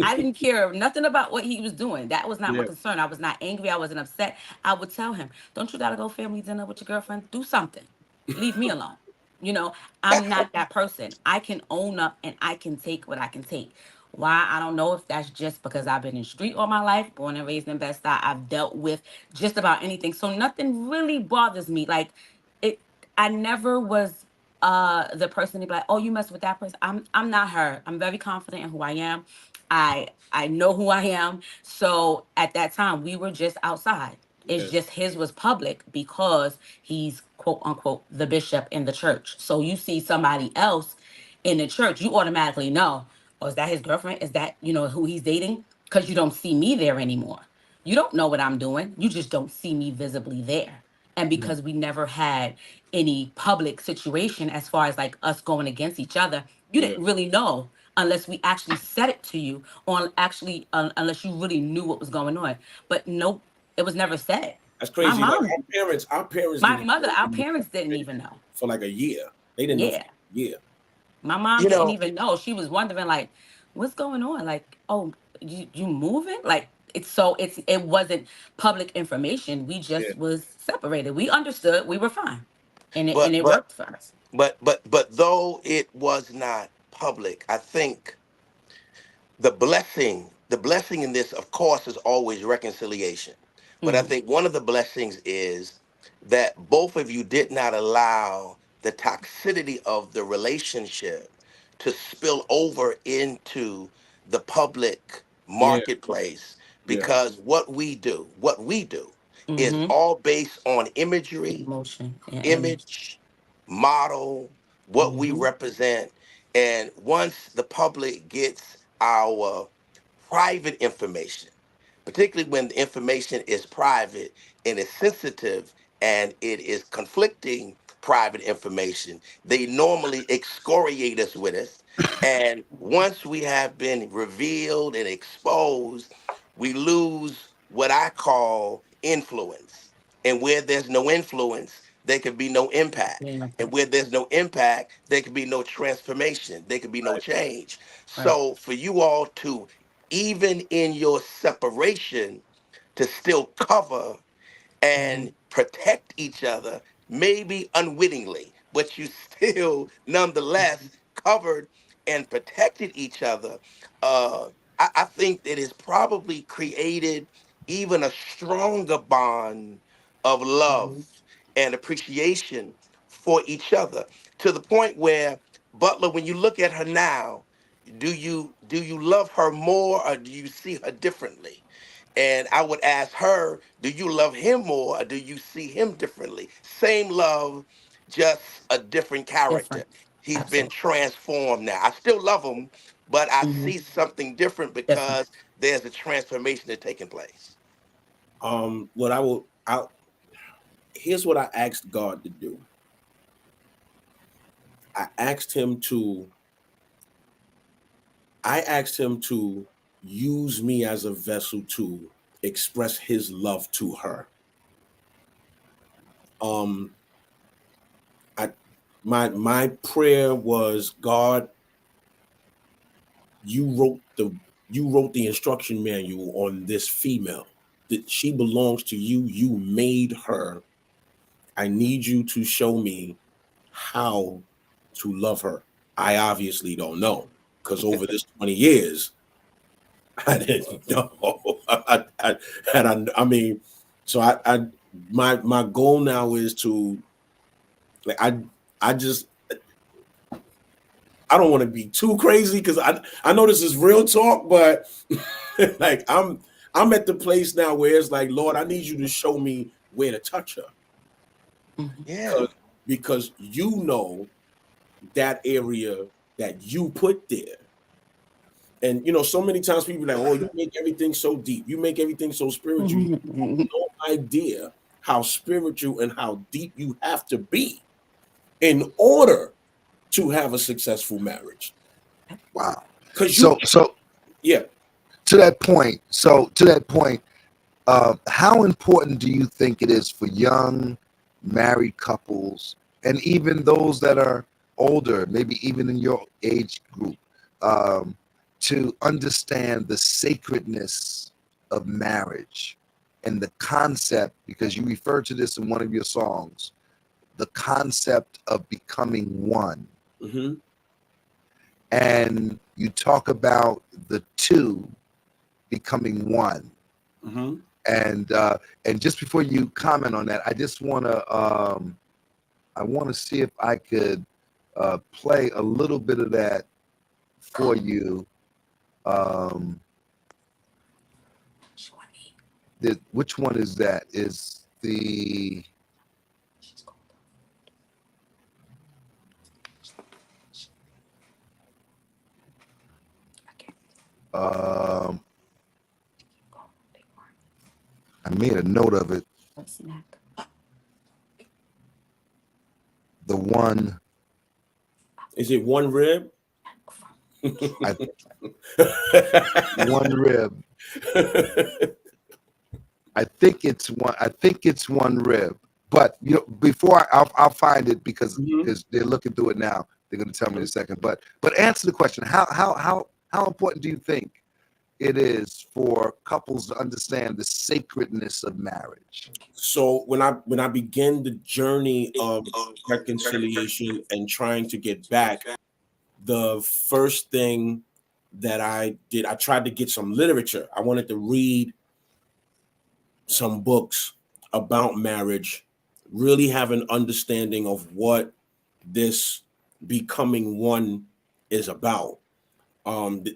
I didn't care nothing about what he was doing. That was not my Yeah. concern. I was not angry. I wasn't upset. I would tell him, don't you gotta go family dinner with your girlfriend? Do something. Leave me alone. You know, I'm not that person. I can own up and I can take what I can take. Why? I don't know if that's just because I've been in the street all my life, born and raised in Bed-Stuy. I've dealt with just about anything. So nothing really bothers me. Like it, I never was the person to be like, oh, you mess with that person. I'm not her. I'm very confident in who I am. I know who I am. So at that time we were just outside. It's Yeah. just his was public because he's quote unquote the bishop in the church. So you see somebody else in the church, you automatically know, oh, is that his girlfriend? Is that, who he's dating? Because you don't see me there anymore. You don't know what I'm doing. You just don't see me visibly there. And because we never had any public situation as far as like us going against each other, you Yeah. didn't really know unless we actually said it to you or actually unless you really knew what was going on. But nope, it was never said. That's My crazy. Like mom, our parents my didn't mother, our know parents didn't even know. for like a year. They didn't know for Yeah. a year. My mom You didn't know, even know. She was wondering like, what's going on? Like, oh, you moving? Like it wasn't public information. We Yeah. just was separated. We understood. We were fine. And but it but worked for us. but though it was not public, I think the blessing in this, of course, is always reconciliation. But I Hmm. think one of the blessings is that both of you did not allow the toxicity of the relationship to spill over into the public Yeah. marketplace, Yeah. because what we do is Hmm. all based on imagery, Emotion and image. image, model, what we Hmm. represent. And once the public gets our private information, particularly when the information is private and is sensitive and it is conflicting private information, they normally excoriate us with it. And once we have been revealed and exposed, we lose what I call influence. And where there's no influence, there can be no impact. Yeah. And where there's no impact, there can be no transformation. There can be no change. Right. So for you all to, even in your separation, to still cover Hmm. and protect each other, maybe unwittingly, but you still nonetheless covered and protected each other. Uh, I think that it's probably created even a stronger bond of love Hmm. and appreciation for each other, to the point where, Butler, when you look at her now, do you love her more, or do you see her differently? And I would ask her, do you love him more, or do you see him differently? Same love, just a different character. Different. He's been Absolutely. transformed now. I still love him, but I Hmm. see something different Different. because there's a transformation that's taking place. What I here's what I asked God to do. I asked him to use me as a vessel to express his love to her. Um I my prayer was, God, you wrote the instruction manual on this female, that she belongs to you. You made her. I need you to show me how to love her. I obviously don't know, because over this 20 years, I didn't know. I mean, so my goal now is to, like, I just, I don't want to be too crazy, because I know this is real talk, but like I'm at the place now where it's like, Lord, I need you to show me where to touch her. Yeah. Because you know that area that you put there. And you know, so many times people are like, oh, you make everything so deep, you make everything so spiritual. You have no idea how spiritual and how deep you have to be in order to have a successful marriage. Wow. Because So yeah. to that point, how important do you think it is for young married couples, and even those that are older, maybe even in your age group, to understand the sacredness of marriage and the concept, because you refer to this in one of your songs, the concept of becoming one. Mm-hmm. And you talk about the two becoming one. Mm-hmm. And just before you comment on that, I just want to see if I could play a little bit of that for you. Which one is that? Is the I made a note of it. The one. Is it one rib? One rib. I think it's one rib. But you know, before I'll find it, because they're looking through it now. They're going to tell me in a second. But answer the question. How important do you think it is for couples to understand the sacredness of marriage? So when I begin the journey of reconciliation and trying to get back, the first thing that I did, I tried to get some literature. I wanted to read some books about marriage, really have an understanding of what this becoming one is about.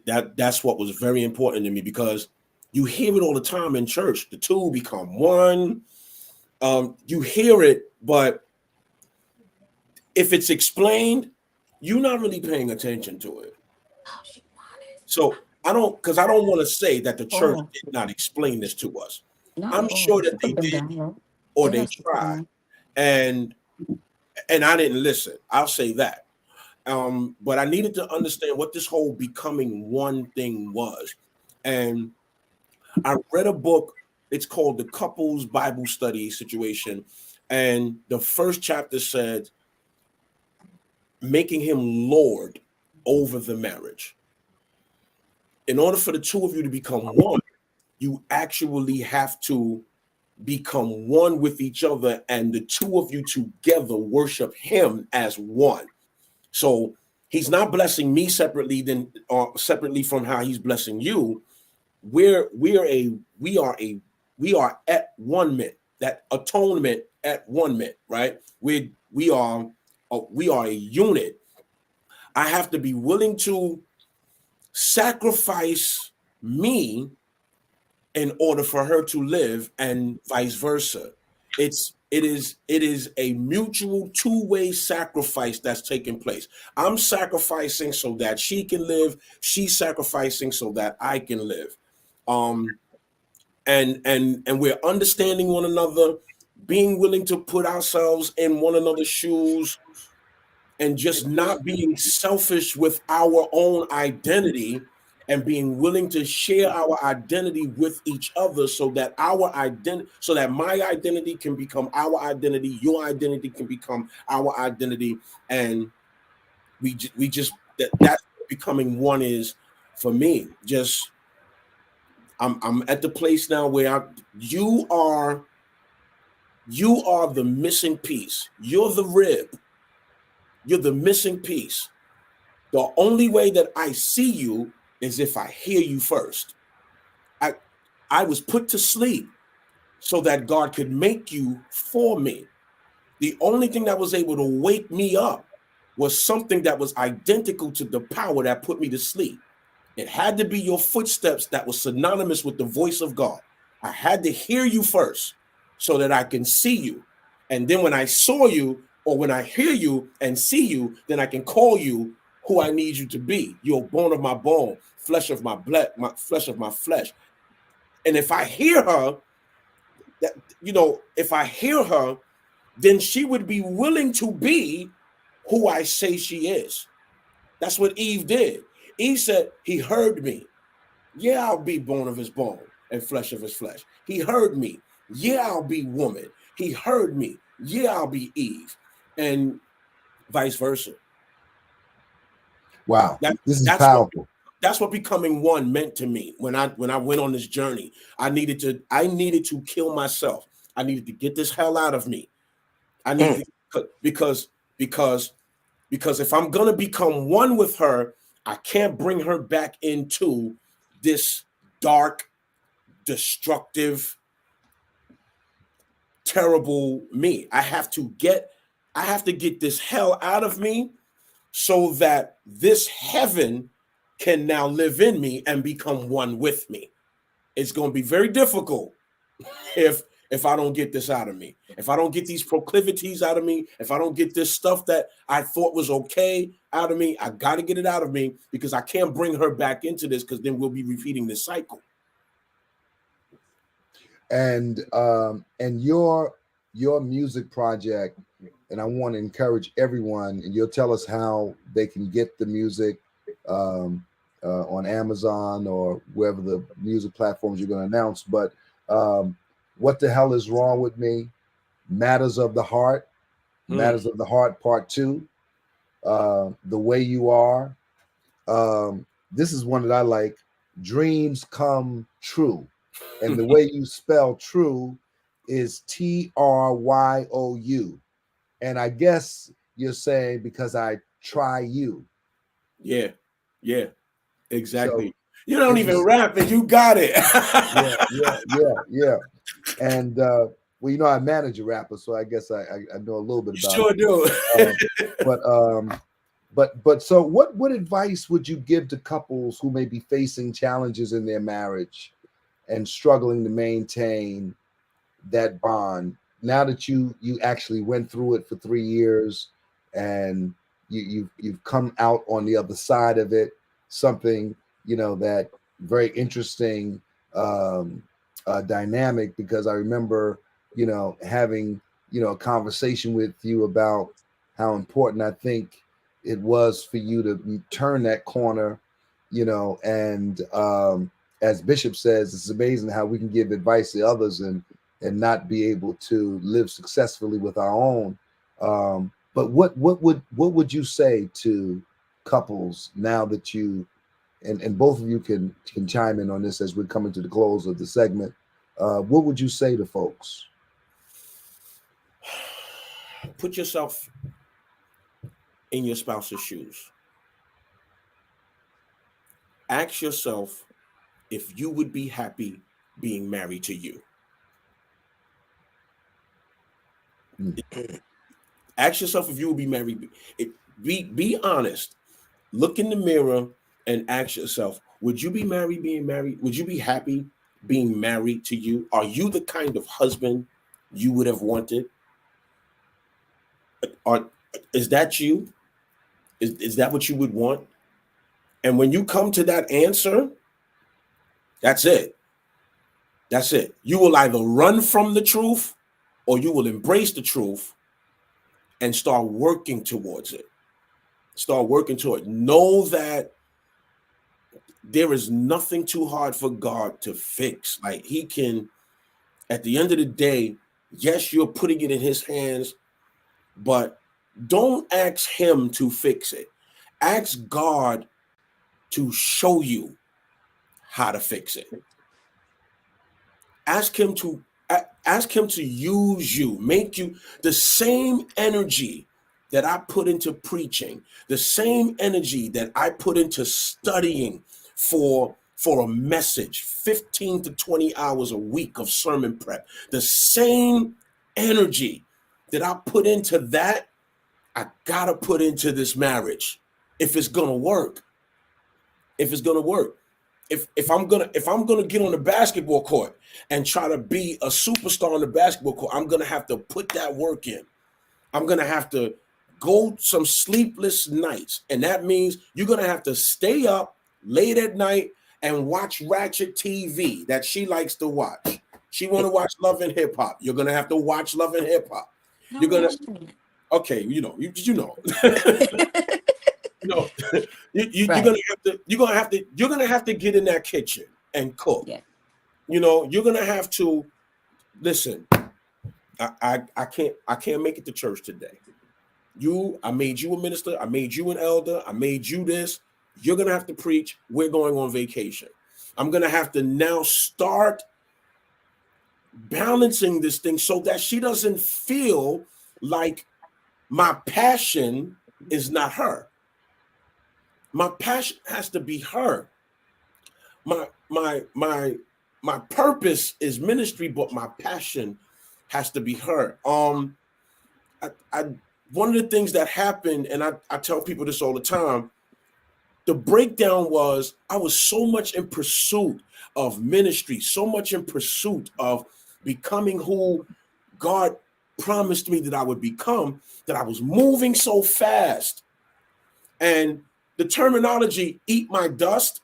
That's what was very important to me, because you hear it all the time in church. The two become one. You hear it, but if it's explained, you're not really paying attention to it. So I don't want to say that the church did not explain this to us. I'm sure that they did, or they tried, and I didn't listen. I'll say that. But I needed to understand what this whole becoming one thing was. And I read a book. It's called The Couples Bible Study Situation. And the first chapter said, making him Lord over the marriage. In order for the two of you to become one, you actually have to become one with each other, and the two of you together worship him as one. So he's not blessing me separately separately from how he's blessing you. We are at one mint. That atonement at one mint, right? We are a unit. I have to be willing to sacrifice me in order for her to live, and vice versa. It is a mutual two-way sacrifice that's taking place. I'm sacrificing so that she can live. She's sacrificing so that I can live. And we're understanding one another, being willing to put ourselves in one another's shoes, and just not being selfish with our own identity, and being willing to share our identity with each other, so that my identity can become our identity, your identity can become our identity, and that's what becoming one is for me, just I'm at the place now where you are the missing piece. You're the rib. You're the missing piece. The only way that I see you is if I hear you first. I was put to sleep so that God could make you for me. The only thing that was able to wake me up was something that was identical to the power that put me to sleep. It had to be your footsteps that was synonymous with the voice of God. I had to hear you first so that I can see you. And then when I saw you, or when I hear you and see you, then I can call you who I need you to be. You're bone of my bone, flesh of my blood, my flesh of my flesh. And if I hear her, that, you know, if I hear her, then she would be willing to be who I say she is. That's what Eve did. Eve said, he heard me. Yeah, I'll be bone of his bone and flesh of his flesh. He heard me. Yeah, I'll be woman. He heard me. Yeah, I'll be Eve. And vice versa. Wow, this is that's powerful. That's what becoming one meant to me. When I went on this journey, I needed to kill myself. I needed to get this hell out of me. I needed to, because if I'm gonna become one with her, I can't bring her back into this dark, destructive, terrible me. I have to get this hell out of me so that this heaven can now live in me and become one with me. It's going to be very difficult if I don't get this out of me, if I don't get these proclivities out of me, if I don't get this stuff that I thought was okay out of me. I got to get it out of me, because I can't bring her back into this, because then we'll be repeating this cycle. And your music project, and I want to encourage everyone, and you'll tell us how they can get the music on Amazon or wherever the music platforms you're going to announce. But What the Hell Is Wrong With Me, Matters of the Heart, Matters of the Heart Part 2, The Way You Are. This is one that I like, Dreams Come True. And the way you spell true is TRYOU. And I guess you're saying because I try you. Yeah, exactly. So, you don't even rap and you got it. yeah. And well, you know, I manage a rapper, so I guess I know a little bit about sure it. Do. But so what advice would you give to couples who may be facing challenges in their marriage and struggling to maintain that bond, now that you actually went through it for 3 years and you've come out on the other side of it, something, you know, that very interesting dynamic, because I remember, you know, having, you know, a conversation with you about how important I think it was for you to turn that corner, you know, and as Bishop says, it's amazing how we can give advice to others and not be able to live successfully with our own. But what would you say to couples now that you and both of you can chime in on this as we're coming to the close of the segment? What would you say to folks? Put yourself in your spouse's shoes. Ask yourself if you would be happy being married to you. Ask yourself if you would be married. Be honest. Look in the mirror and ask yourself, would you be married being married? Would you be happy being married to you? Are you the kind of husband you would have wanted? Is that you? Is that what you would want? And when you come to that answer, that's it. That's it. You will either run from the truth or you will embrace the truth and start working towards it. Start working toward it. Know that there is nothing too hard for God to fix. Like, he can, at the end of the day, yes, you're putting it in his hands, but don't ask him to fix it. Ask God to show you how to fix it. Ask him to use you, make you the same energy that I put into preaching, the same energy that I put into studying for a message, 15 to 20 hours a week of sermon prep, the same energy that I put into that, I gotta put into this marriage if it's gonna work. If it's gonna work. If I'm gonna get on the basketball court and try to be a superstar on the basketball court, I'm gonna have to put that work in. I'm gonna have to go some sleepless nights, and that means you're gonna have to stay up late at night and watch ratchet TV that she likes to watch. She want to watch Love and Hip Hop. You're gonna have to watch Love and Hip Hop. You're gonna, okay, you know. No, you're gonna have to get in that kitchen and cook. Yeah. You know, you're gonna have to listen. I can't make it to church today. I made you a minister. I made you an elder. I made you this. You're gonna have to preach. We're going on vacation. I'm gonna have to now start balancing this thing so that she doesn't feel like my passion is not her. My passion has to be her. My purpose is ministry, but my passion has to be her. One of the things that happened, and I tell people this all the time, the breakdown was I was so much in pursuit of ministry, so much in pursuit of becoming who God promised me that I would become, that I was moving so fast. And the terminology "eat my dust"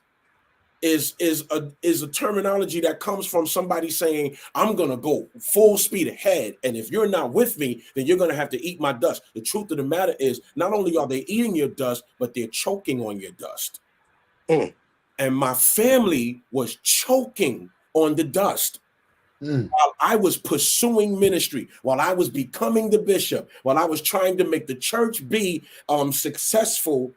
is a terminology that comes from somebody saying, I'm gonna go full speed ahead, and if you're not with me, then you're gonna have to eat my dust. The truth of the matter is, not only are they eating your dust, but they're choking on your dust. And my family was choking on the dust. While I was pursuing ministry, while I was becoming the bishop, while I was trying to make the church be successful,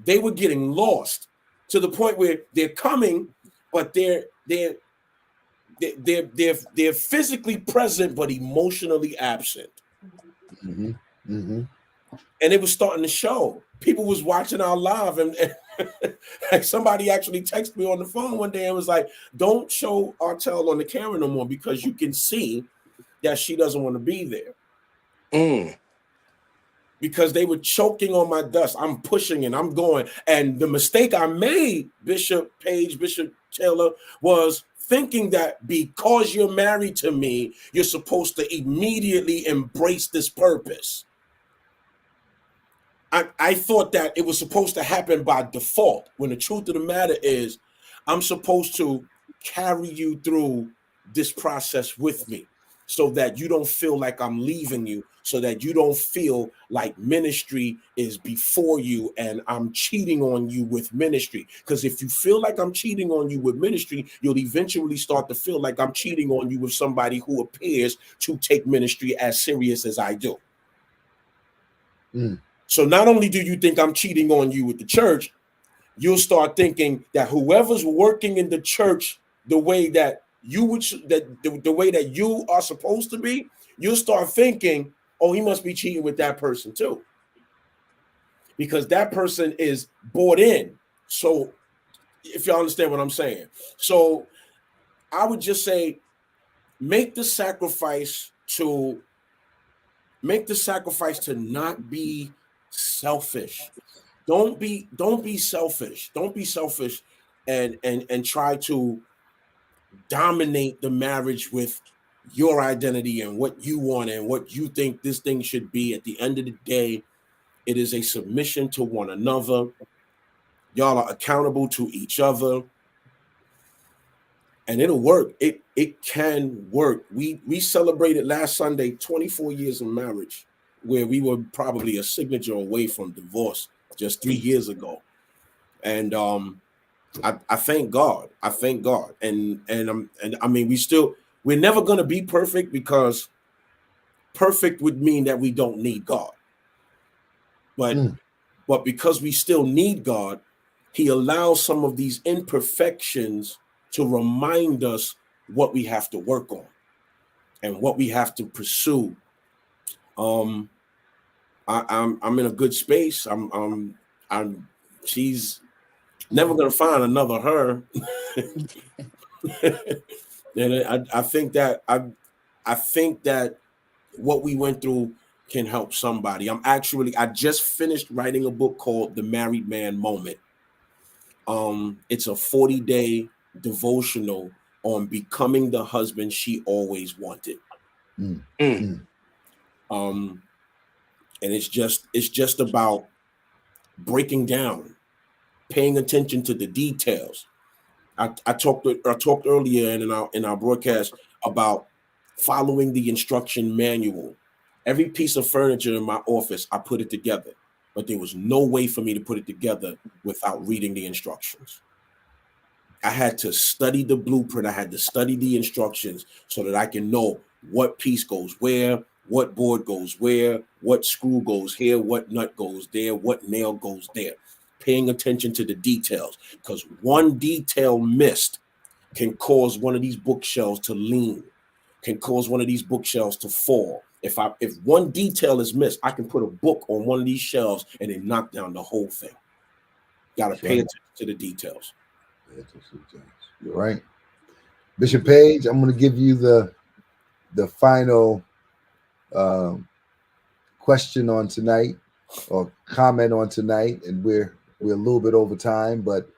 they were getting lost to the point where they're coming, but they're physically present but emotionally absent. Mm-hmm. Mm-hmm. And it was starting to show. People was watching our live, and somebody actually texted me on the phone one day and was like, "Don't show Artel on the camera no more because you can see that she doesn't want to be there." Because they were choking on my dust. I'm pushing and I'm going. And the mistake I made, Bishop Page, Bishop Taylor, was thinking that because you're married to me, you're supposed to immediately embrace this purpose. I thought that it was supposed to happen by default, when the truth of the matter is, I'm supposed to carry you through this process with me so that you don't feel like I'm leaving you, so that you don't feel like ministry is before you and I'm cheating on you with ministry. Because if you feel like I'm cheating on you with ministry, you'll eventually start to feel like I'm cheating on you with somebody who appears to take ministry as serious as I do. So not only do you think I'm cheating on you with the church, you'll start thinking that whoever's working in the church the way that you would, the way that you are supposed to be, you'll start thinking, oh, he must be cheating with that person too, because that person is bought in. So if y'all understand what I'm saying. So I would just say, make the sacrifice to not be selfish. Don't be selfish. Don't be selfish and try to dominate the marriage with your identity and what you want and what you think this thing should be. At the end of the day, it is a submission to one another. Y'all are accountable to each other, and it'll work. It can work. We celebrated last Sunday 24 years of marriage, where we were probably a signature away from divorce just 3 years ago. And I thank God. I thank God. And I mean, we're never going to be perfect, because perfect would mean that we don't need God. But because we still need God, he allows some of these imperfections to remind us what we have to work on and what we have to pursue. I'm in a good space. She's never gonna find another her. And I think that what we went through can help somebody. I just finished writing a book called The Married Man Moment. It's a 40-day devotional on becoming the husband she always wanted. Mm. Mm. And it's just about breaking down, paying attention to the details. I talked earlier in our broadcast about following the instruction manual. Every piece of furniture in my office, I put it together, but there was no way for me to put it together without reading the instructions. I had to study the blueprint. I had to study the instructions so that I can know what piece goes where, what board goes where, what screw goes here, what nut goes there, what nail goes there. Paying attention to the details, because one detail missed can cause one of these bookshelves to lean, can cause one of these bookshelves to fall. If one detail is missed, I can put a book on one of these shelves and then knock down the whole thing. Got to pay attention to the details. You're right. Bishop Page, I'm going to give you the final question on tonight, or comment on tonight, and we're a little bit over time, but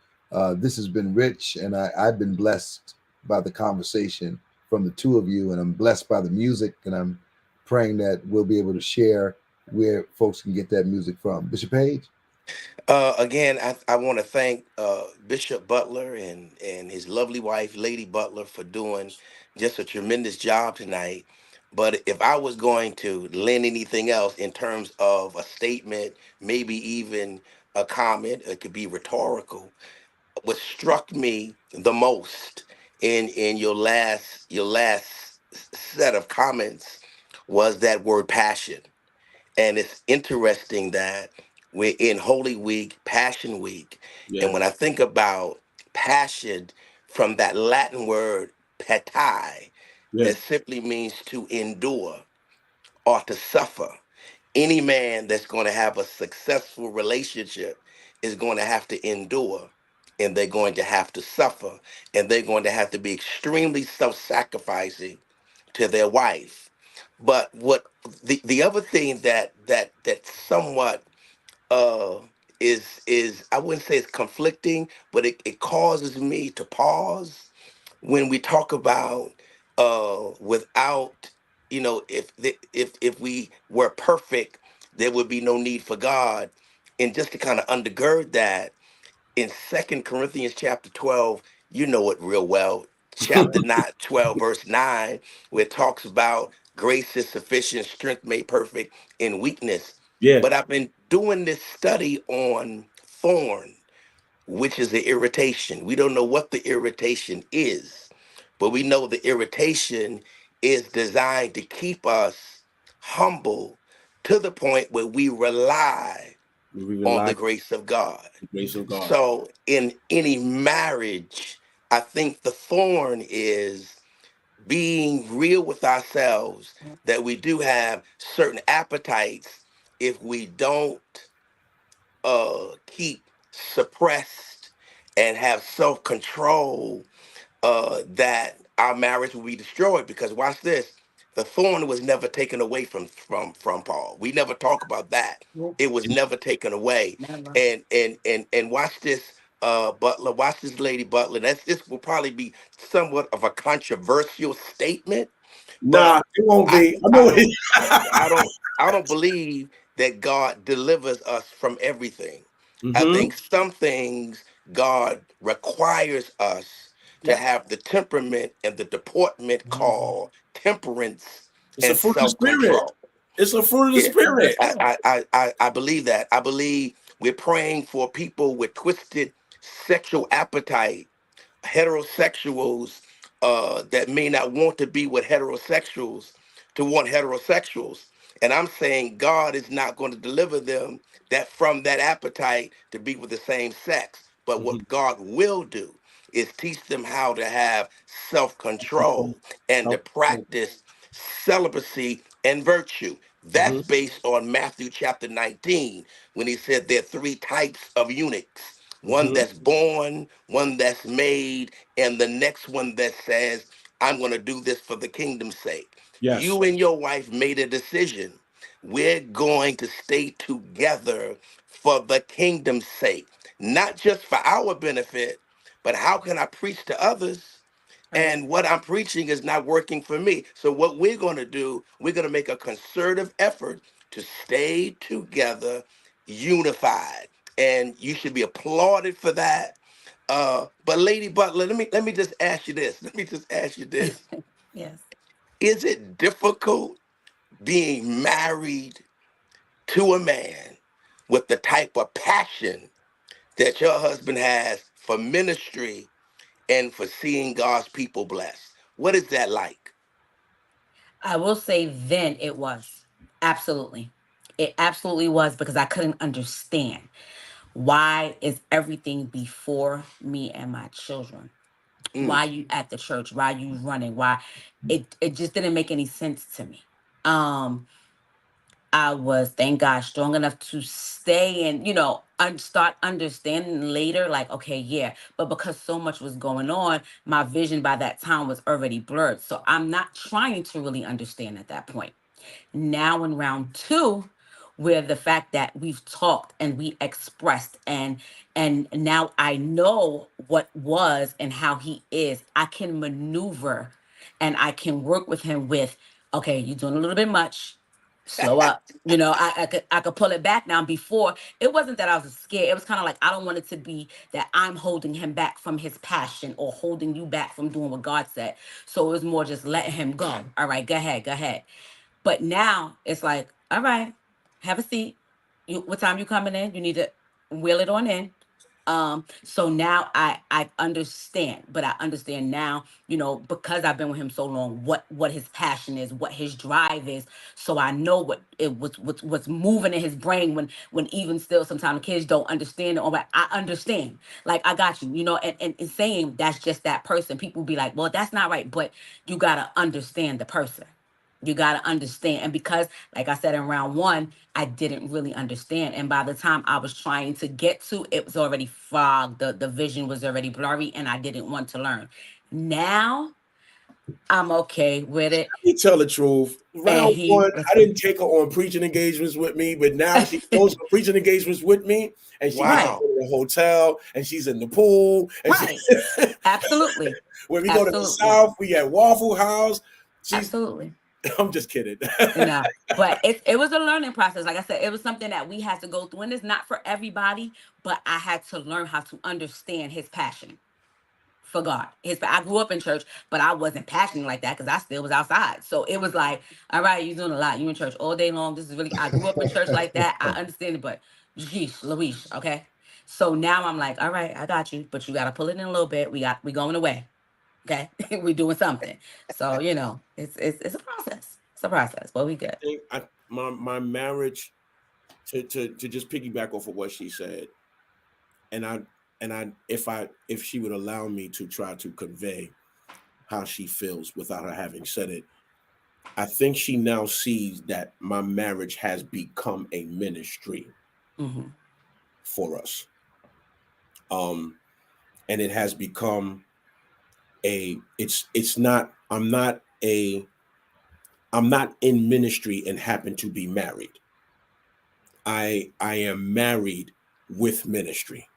this has been rich, and I've been blessed by the conversation from the two of you, and I'm blessed by the music, and I'm praying that we'll be able to share where folks can get that music from. Bishop Page? Again, I want to thank Bishop Butler and his lovely wife, Lady Butler, for doing just a tremendous job tonight. But if I was going to lend anything else in terms of a statement, maybe even a comment, it could be rhetorical. What struck me the most in your last set of comments was that word passion. And it's interesting that we're in Holy Week, Passion Week. Yeah. And when I think about passion, from that Latin word petai, Yeah. that simply means to endure or to suffer. Any man that's going to have a successful relationship is going to have to endure, and they're going to have to suffer, and they're going to have to be extremely self-sacrificing to their wife. But what the other thing that somewhat uh is, I wouldn't say it's conflicting, but it causes me to pause when we talk about without, if we were perfect, there would be no need for God. And just to kind of undergird that, in Second Corinthians chapter 12, you know it real well, chapter 9, 12, verse 9, where it talks about grace is sufficient, strength made perfect in weakness. Yeah. But I've been doing this study on thorn, which is the irritation. We don't know what the irritation is, but we know the irritation is designed to keep us humble to the point where we rely on the grace of God. Grace of God. So in any marriage, I think the thorn is being real with ourselves, that we do have certain appetites. If we don't keep suppressed and have self-control, that our marriage will be destroyed. Because watch this, the thorn was never taken away from Paul. We never talk about that. It was never taken away. Never. And watch this, Butler. Watch this, Lady Butler. This will probably be somewhat of a controversial statement. Nah, it won't be. I don't believe that God delivers us from everything. I Mhm. think some things God requires us to Yep. have the temperament and the deportment called temperance It's a and fruit of the spirit. self-control. It's a fruit of the Yeah, spirit. I believe that. I believe we're praying for people with twisted sexual appetite, heterosexuals that may not want to be with heterosexuals to want heterosexuals. And I'm saying God is not going to deliver them that from that appetite to be with the same sex. But what God will do is teach them how to have self-control and to practice celibacy and virtue. That's based on Matthew chapter 19, when he said there are three types of eunuchs: one that's born, one that's made, and the next one that says, I'm going to do this for the kingdom's sake. Yes. You and your wife made a decision. We're going to stay together for the kingdom's sake, not just for our benefit, but how can I preach to others? And what I'm preaching is not working for me. So what we're going to do, we're going to make a concerted effort to stay together, unified. And you should be applauded for that. But Lady Butler, let me just ask you this. Let me just ask you this. Yes. Is it difficult being married to a man with the type of passion that your husband has for ministry and for seeing God's people blessed? What is that like? I will say then it was. Absolutely. It absolutely was, because I couldn't understand why is everything before me and my children. Mm, Why you at the church? Why you running? Why it just didn't make any sense to me. Um I was, thank God, strong enough to stay and, start understanding later, like, okay, yeah. But because so much was going on, my vision by that time was already blurred. So I'm not trying to really understand at that point. Now in round two, where the fact that we've talked and we expressed and now I know what was and how he is, I can maneuver and I can work with him with, okay, you're doing a little bit much, slow up. I could pull it back now. Before, it wasn't that I was scared. It was kind of like I don't want it to be that I'm holding him back from his passion or holding you back from doing what God said. So it was more just letting him go. All right, go ahead, go ahead. But now it's like, all right, have a seat. What time you coming in? You need to wheel it on in. So now I understand, but I understand now, because I've been with him so long, what his passion is, what his drive is. So I know what's moving in his brain when even still sometimes kids don't understand it. Or I understand. Like, I got you, and saying that's just that person. People be like, well, that's not right, but you gotta understand the person. You got to understand. And because, like I said, in round one, I didn't really understand. And by the time I was trying to get to, it was already fogged. The vision was already blurry and I didn't want to learn. Now I'm okay with it. Let me tell the truth. And Round one, I listen, didn't take her on preaching engagements with me, but now she goes on preaching engagements with me, and she gets to wow. go to the hotel, and she's in the pool, and right. Absolutely. when we go to the Absolutely. South, we at Waffle House. Absolutely. I'm just kidding. No, but it was a learning process. Like I said, it was something that we had to go through, and it's not for everybody. But I had to learn how to understand his passion for God. I grew up in church, but I wasn't passionate like that because I still was outside. So it was like, all right, you're doing a lot. You in church all day long. This is really. I grew up in church like that. I understand it, but geez, Louise, okay. So now I'm like, all right, I got you, but you got to pull it in a little bit. We going away. Okay, we doing something. So it's a process. It's a process, but we good. think my marriage, to just piggyback off of what she said, and I if she would allow me to try to convey how she feels without her having said it, I think she now sees that my marriage has become a ministry Hmm. for us. And it has become it's not I'm not in ministry and happen to be married. I am married with ministry.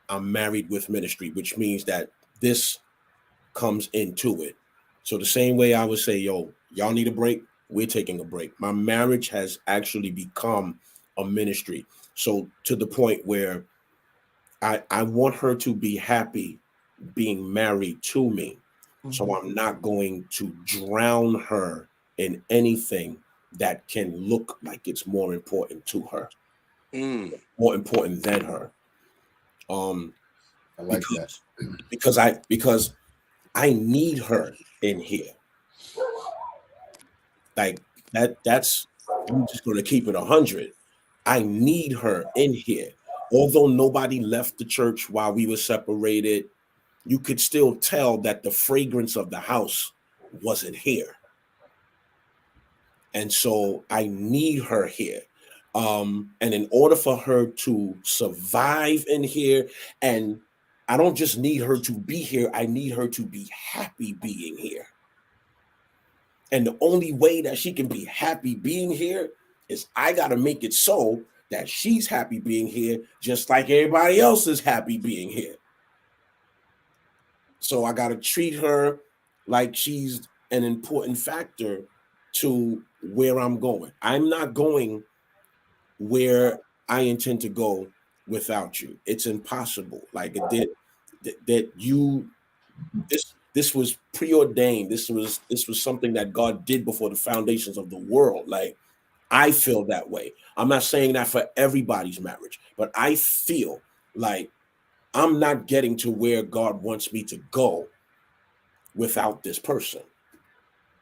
I'm married with ministry, which means that this comes into it. So the same way I would say, yo, y'all need a break, we're taking a break. My marriage has actually become a ministry. So to the point where I want her to be happy being married to me. So I'm not going to drown her in anything that can look like it's more important to her, more important than her. I like that. Because I need her in here. Like that's I'm just gonna keep it 100. I need her in here. Although nobody left the church while we were separated, you could still tell that the fragrance of the house wasn't here. And so I need her here. And in order for her to survive in here, and I don't just need her to be here, I need her to be happy being here. And the only way that she can be happy being here is I got to make it so that she's happy being here, just like everybody else is happy being here. So I got to treat her like she's an important factor to where I'm going. I'm not going where I intend to go without you. It's impossible. Like it did that you this was preordained. This was something that God did before the foundations of the world. Like I feel that way. I'm not saying that for everybody's marriage, but I feel like I'm not getting to where God wants me to go without this person.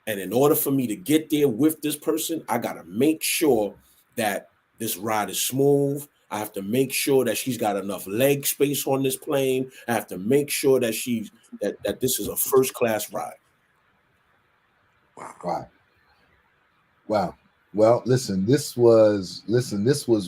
And in order for me to get there with this person, I got to make sure that this ride is smooth. I have to make sure that she's got enough leg space on this plane. I have to make sure that that this is a first class ride. Wow. Well, listen, this was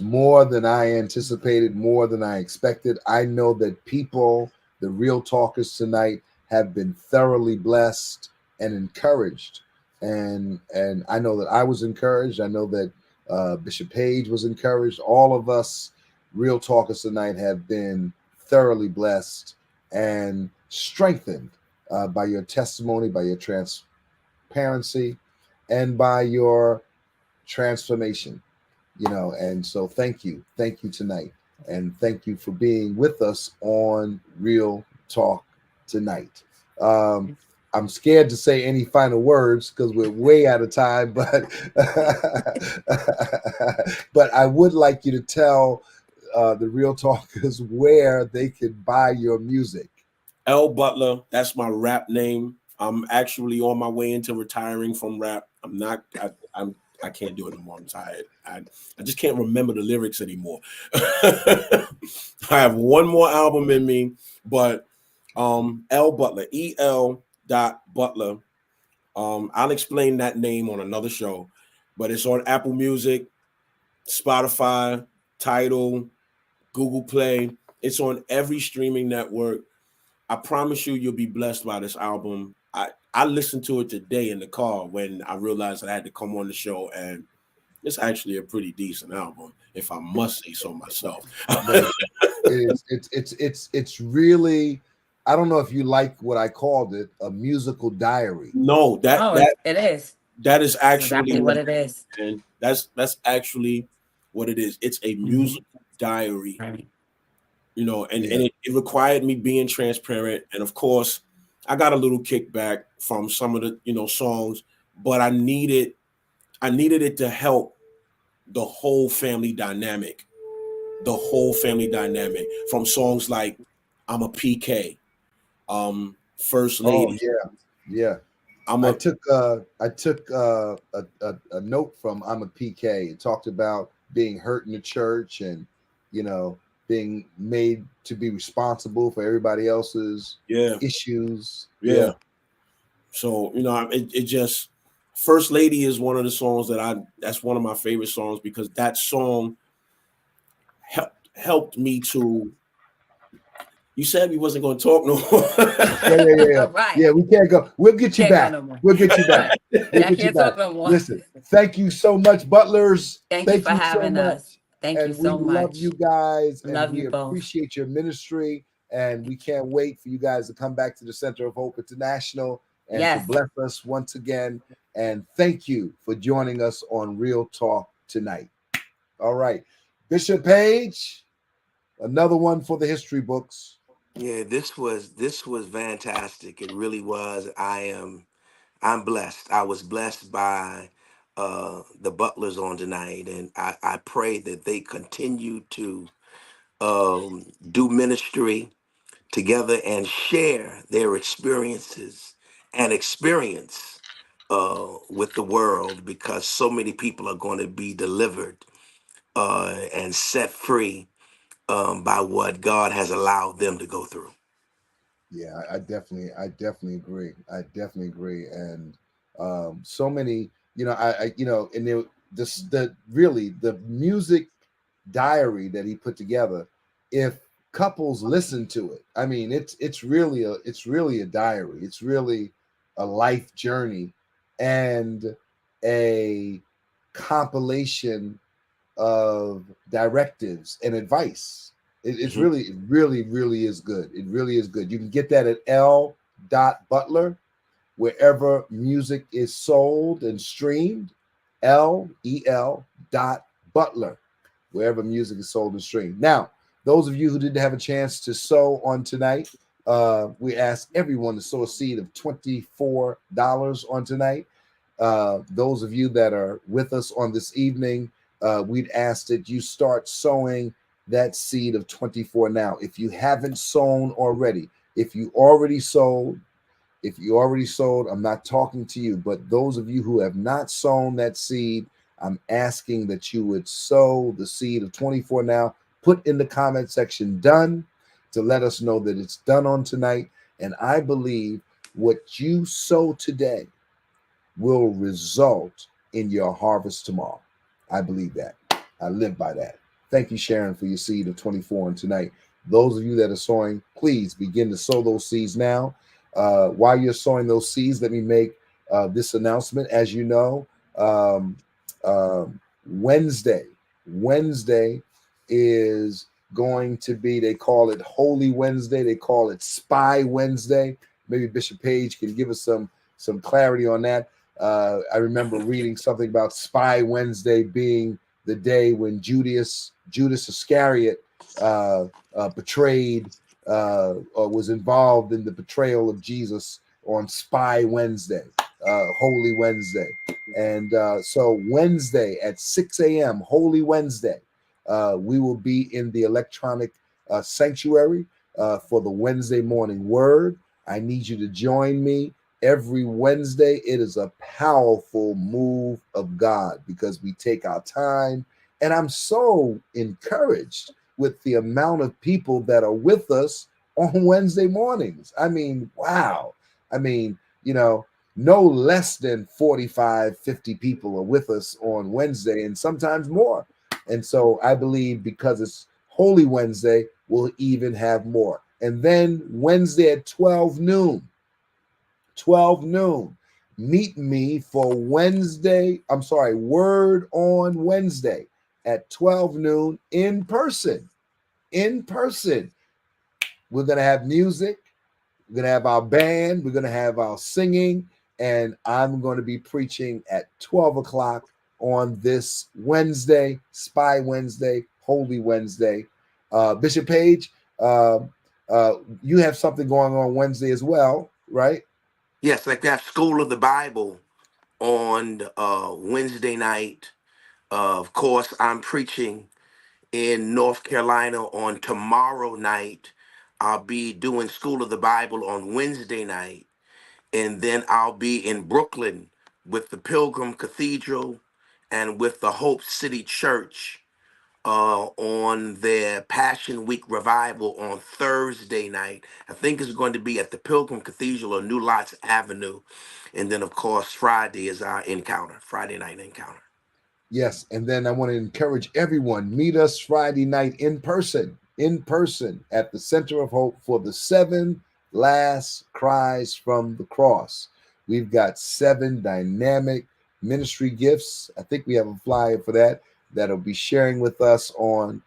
more than I anticipated, more than I expected. I know that people, the real talkers tonight, have been thoroughly blessed and encouraged. And I know that I was encouraged. I know that Bishop Page was encouraged. All of us real talkers tonight have been thoroughly blessed and strengthened by your testimony, by your transparency, and by your transformation. And so thank you tonight, and thank you for being with us on Real Talk tonight. I'm scared to say any final words because we're way out of time, but but I would like you to tell the Real Talkers where they could buy your music. L Butler, that's my rap name. I'm actually on my way into retiring from rap. I can't do it anymore. I'm tired. I just can't remember the lyrics anymore. I have one more album in me, but L Butler, EL Butler. I'll explain that name on another show, but it's on Apple Music, Spotify, Tidal, Google Play. It's on every streaming network. I promise you'll be blessed by this album. I listened to it today in the car when I realized I had to come on the show, and it's actually a pretty decent album, if I must say so myself. It's really, I don't know if you like what I called it, a musical diary. No, it is. That is actually exactly what it is. And that's actually what it is. It's a musical diary. Right. And it required me being transparent. And of course, I got a little kickback from some of the, songs, but I needed it to help the whole family dynamic. The whole family dynamic, from songs like I'm a PK, First Lady. Oh, yeah. I took a note from I'm a PK. It talked about being hurt in the church and, being made to be responsible for everybody else's issues. Yeah. So, it just, First Lady is one of the songs that's one of my favorite songs, because that song helped me to. You said we wasn't going to talk no more. Yeah. Right. Yeah, we can't go. We'll get you back. We'll get you back. Talk no more. Listen, thank you so much, Butlers. Thank you for having us. Thank you so much. We love you guys. Love and you we both. appreciate your ministry. And we can't wait for you guys to come back to the Center of Hope International and to bless us once again. And thank you for joining us on Real Talk tonight. All right. Bishop Page, another one for the history books. Yeah, this was fantastic. It really was. I'm blessed. I was blessed by the Butlers on tonight, and I pray that they continue to do ministry together and share their experiences and experience with the world, because so many people are going to be delivered and set free by what God has allowed them to go through. Yeah, I definitely agree. I definitely agree. And so many, and there, the really the music diary that he put together. If couples listen to it, I mean, it's really a diary. It's really a life journey and a compilation of directives and advice. It's Mhm. really, really is good. It really is good. You can get that at L.Butler, wherever music is sold and streamed. L.Butler, wherever music is sold and streamed. Now, those of you who didn't have a chance to sow on tonight, we ask everyone to sow a seed of $24 on tonight. Those of you that are with us on this evening, we'd ask that you start sowing that seed of 24 now. If you haven't sown already, if you already sold, I'm not talking to you, but those of you who have not sown that seed, I'm asking that you would sow the seed of 24 now. Put in the comment section done to let us know that it's done on tonight. And I believe what you sow today will result in your harvest tomorrow. I believe that. I live by that. Thank you, Sharon, for your seed of 24 on tonight. Those of you that are sowing, please begin to sow those seeds now. While you're sowing those seeds, let me make this announcement. As you know, Wednesday is going to be, they call it Holy Wednesday. They call it Spy Wednesday. Maybe Bishop Page can give us some clarity on that. I remember reading something about Spy Wednesday being the day when Judas Iscariot betrayed or was involved in the betrayal of Jesus on Spy Wednesday, Holy Wednesday. And so Wednesday at 6 a.m., Holy Wednesday, we will be in the electronic sanctuary for the Wednesday morning word. I need you to join me. Every Wednesday, it is a powerful move of God because we take our time. And I'm so encouraged with the amount of people that are with us on Wednesday mornings. I mean, wow. I mean, no less than 45, 50 people are with us on Wednesday and sometimes more. And so I believe because it's Holy Wednesday, we'll even have more. And then Wednesday at 12 noon, meet me for Word on Wednesday at 12 noon in person. We're going to have music. We're going to have our band. We're going to have our singing. And I'm going to be preaching at 12 o'clock on this Wednesday, Spy Wednesday, Holy Wednesday. Bishop Page, you have something going on Wednesday as well, right? Yes, like that School of the Bible on Wednesday night. Of course, I'm preaching in North Carolina on tomorrow night. I'll be doing School of the Bible on Wednesday night. And then I'll be in Brooklyn with the Pilgrim Cathedral and with the Hope City Church on their Passion Week revival on Thursday night. I think it's going to be at the Pilgrim Cathedral or New Lots Avenue. And then, of course, Friday is our encounter, Friday night encounter. Yes, and then I want to encourage everyone, meet us Friday night in person at the Center of Hope for the 7 last cries from the cross. We've got 7 dynamic ministry gifts. I think we have a flyer for that'll be sharing with us on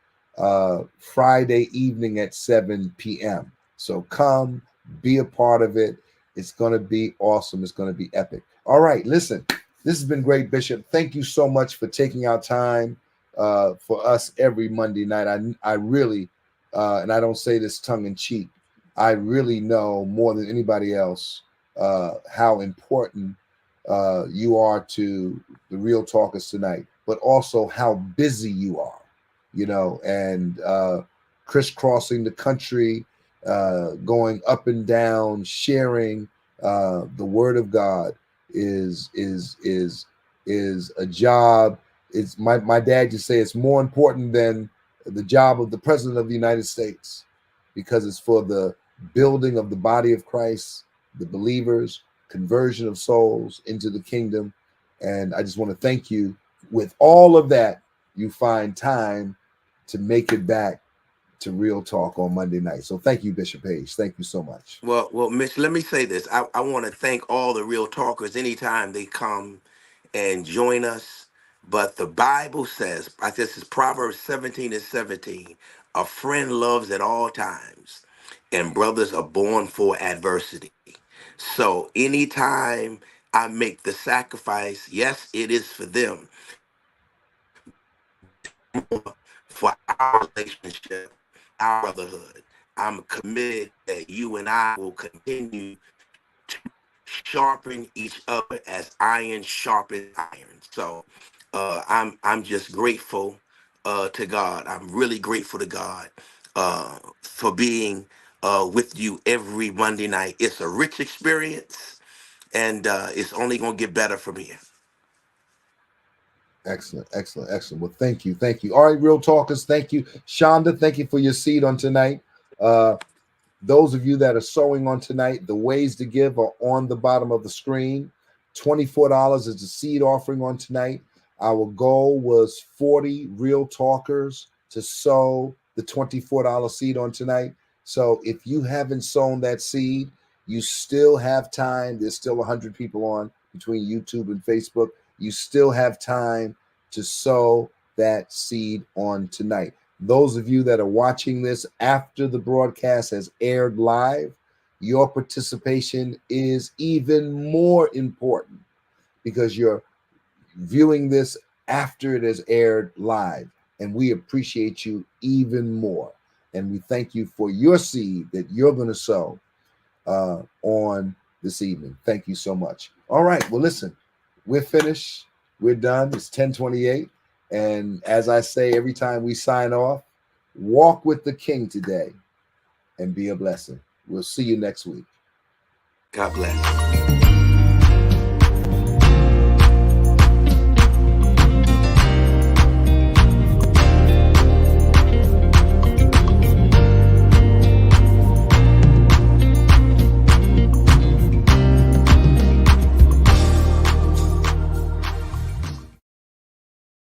Friday evening at 7 p.m. So come, be a part of it. It's going to be awesome. It's going to be epic. All right, listen. This has been great, Bishop. Thank you so much for taking our time for us every Monday night. I really, and I don't say this tongue in cheek, I really know more than anybody else how important you are to the Real Talkers tonight, but also how busy you are, and crisscrossing the country, going up and down, sharing the Word of God. Is a job. It's my dad just say it's more important than the job of the President of the United States, because it's for the building of the body of Christ, the believers, conversion of souls into the kingdom. And I just want to thank you. With all of that, you find time to make it back to Real Talk on Monday night. So thank you, Bishop Page. Thank you so much. Well, Mitch, let me say this. I want to thank all the real talkers anytime they come and join us. But the Bible says, this is Proverbs 17:17, a friend loves at all times, and brothers are born for adversity. So anytime I make the sacrifice, yes, it is for them, for our relationship, our brotherhood. I'm committed that you and I will continue to sharpen each other as iron sharpens iron. So I'm just grateful to God. I'm really grateful to God for being with you every Monday night. It's a rich experience, and it's only going to get better from here. Excellent, excellent, excellent. Well, thank you, thank you. All right, Real Talkers, thank you. Shonda, thank you for your seed on tonight. Those of you that are sewing on tonight, the ways to give are on the bottom of the screen. $24 is the seed offering on tonight. Our goal was 40 Real Talkers to sow the $24 seed on tonight. So if you haven't sown that seed, you still have time. There's still 100 people on between YouTube and Facebook. You still have time to sow that seed on tonight. Those of you that are watching this after the broadcast has aired live, your participation is even more important because you're viewing this after it has aired live. And we appreciate you even more. And we thank you for your seed that you're going to sow on this evening. Thank you so much. All right. Well, listen, we're finished. We're done. It's 10:28. And as I say every time we sign off, walk with the King today and be a blessing. We'll see you next week. God bless.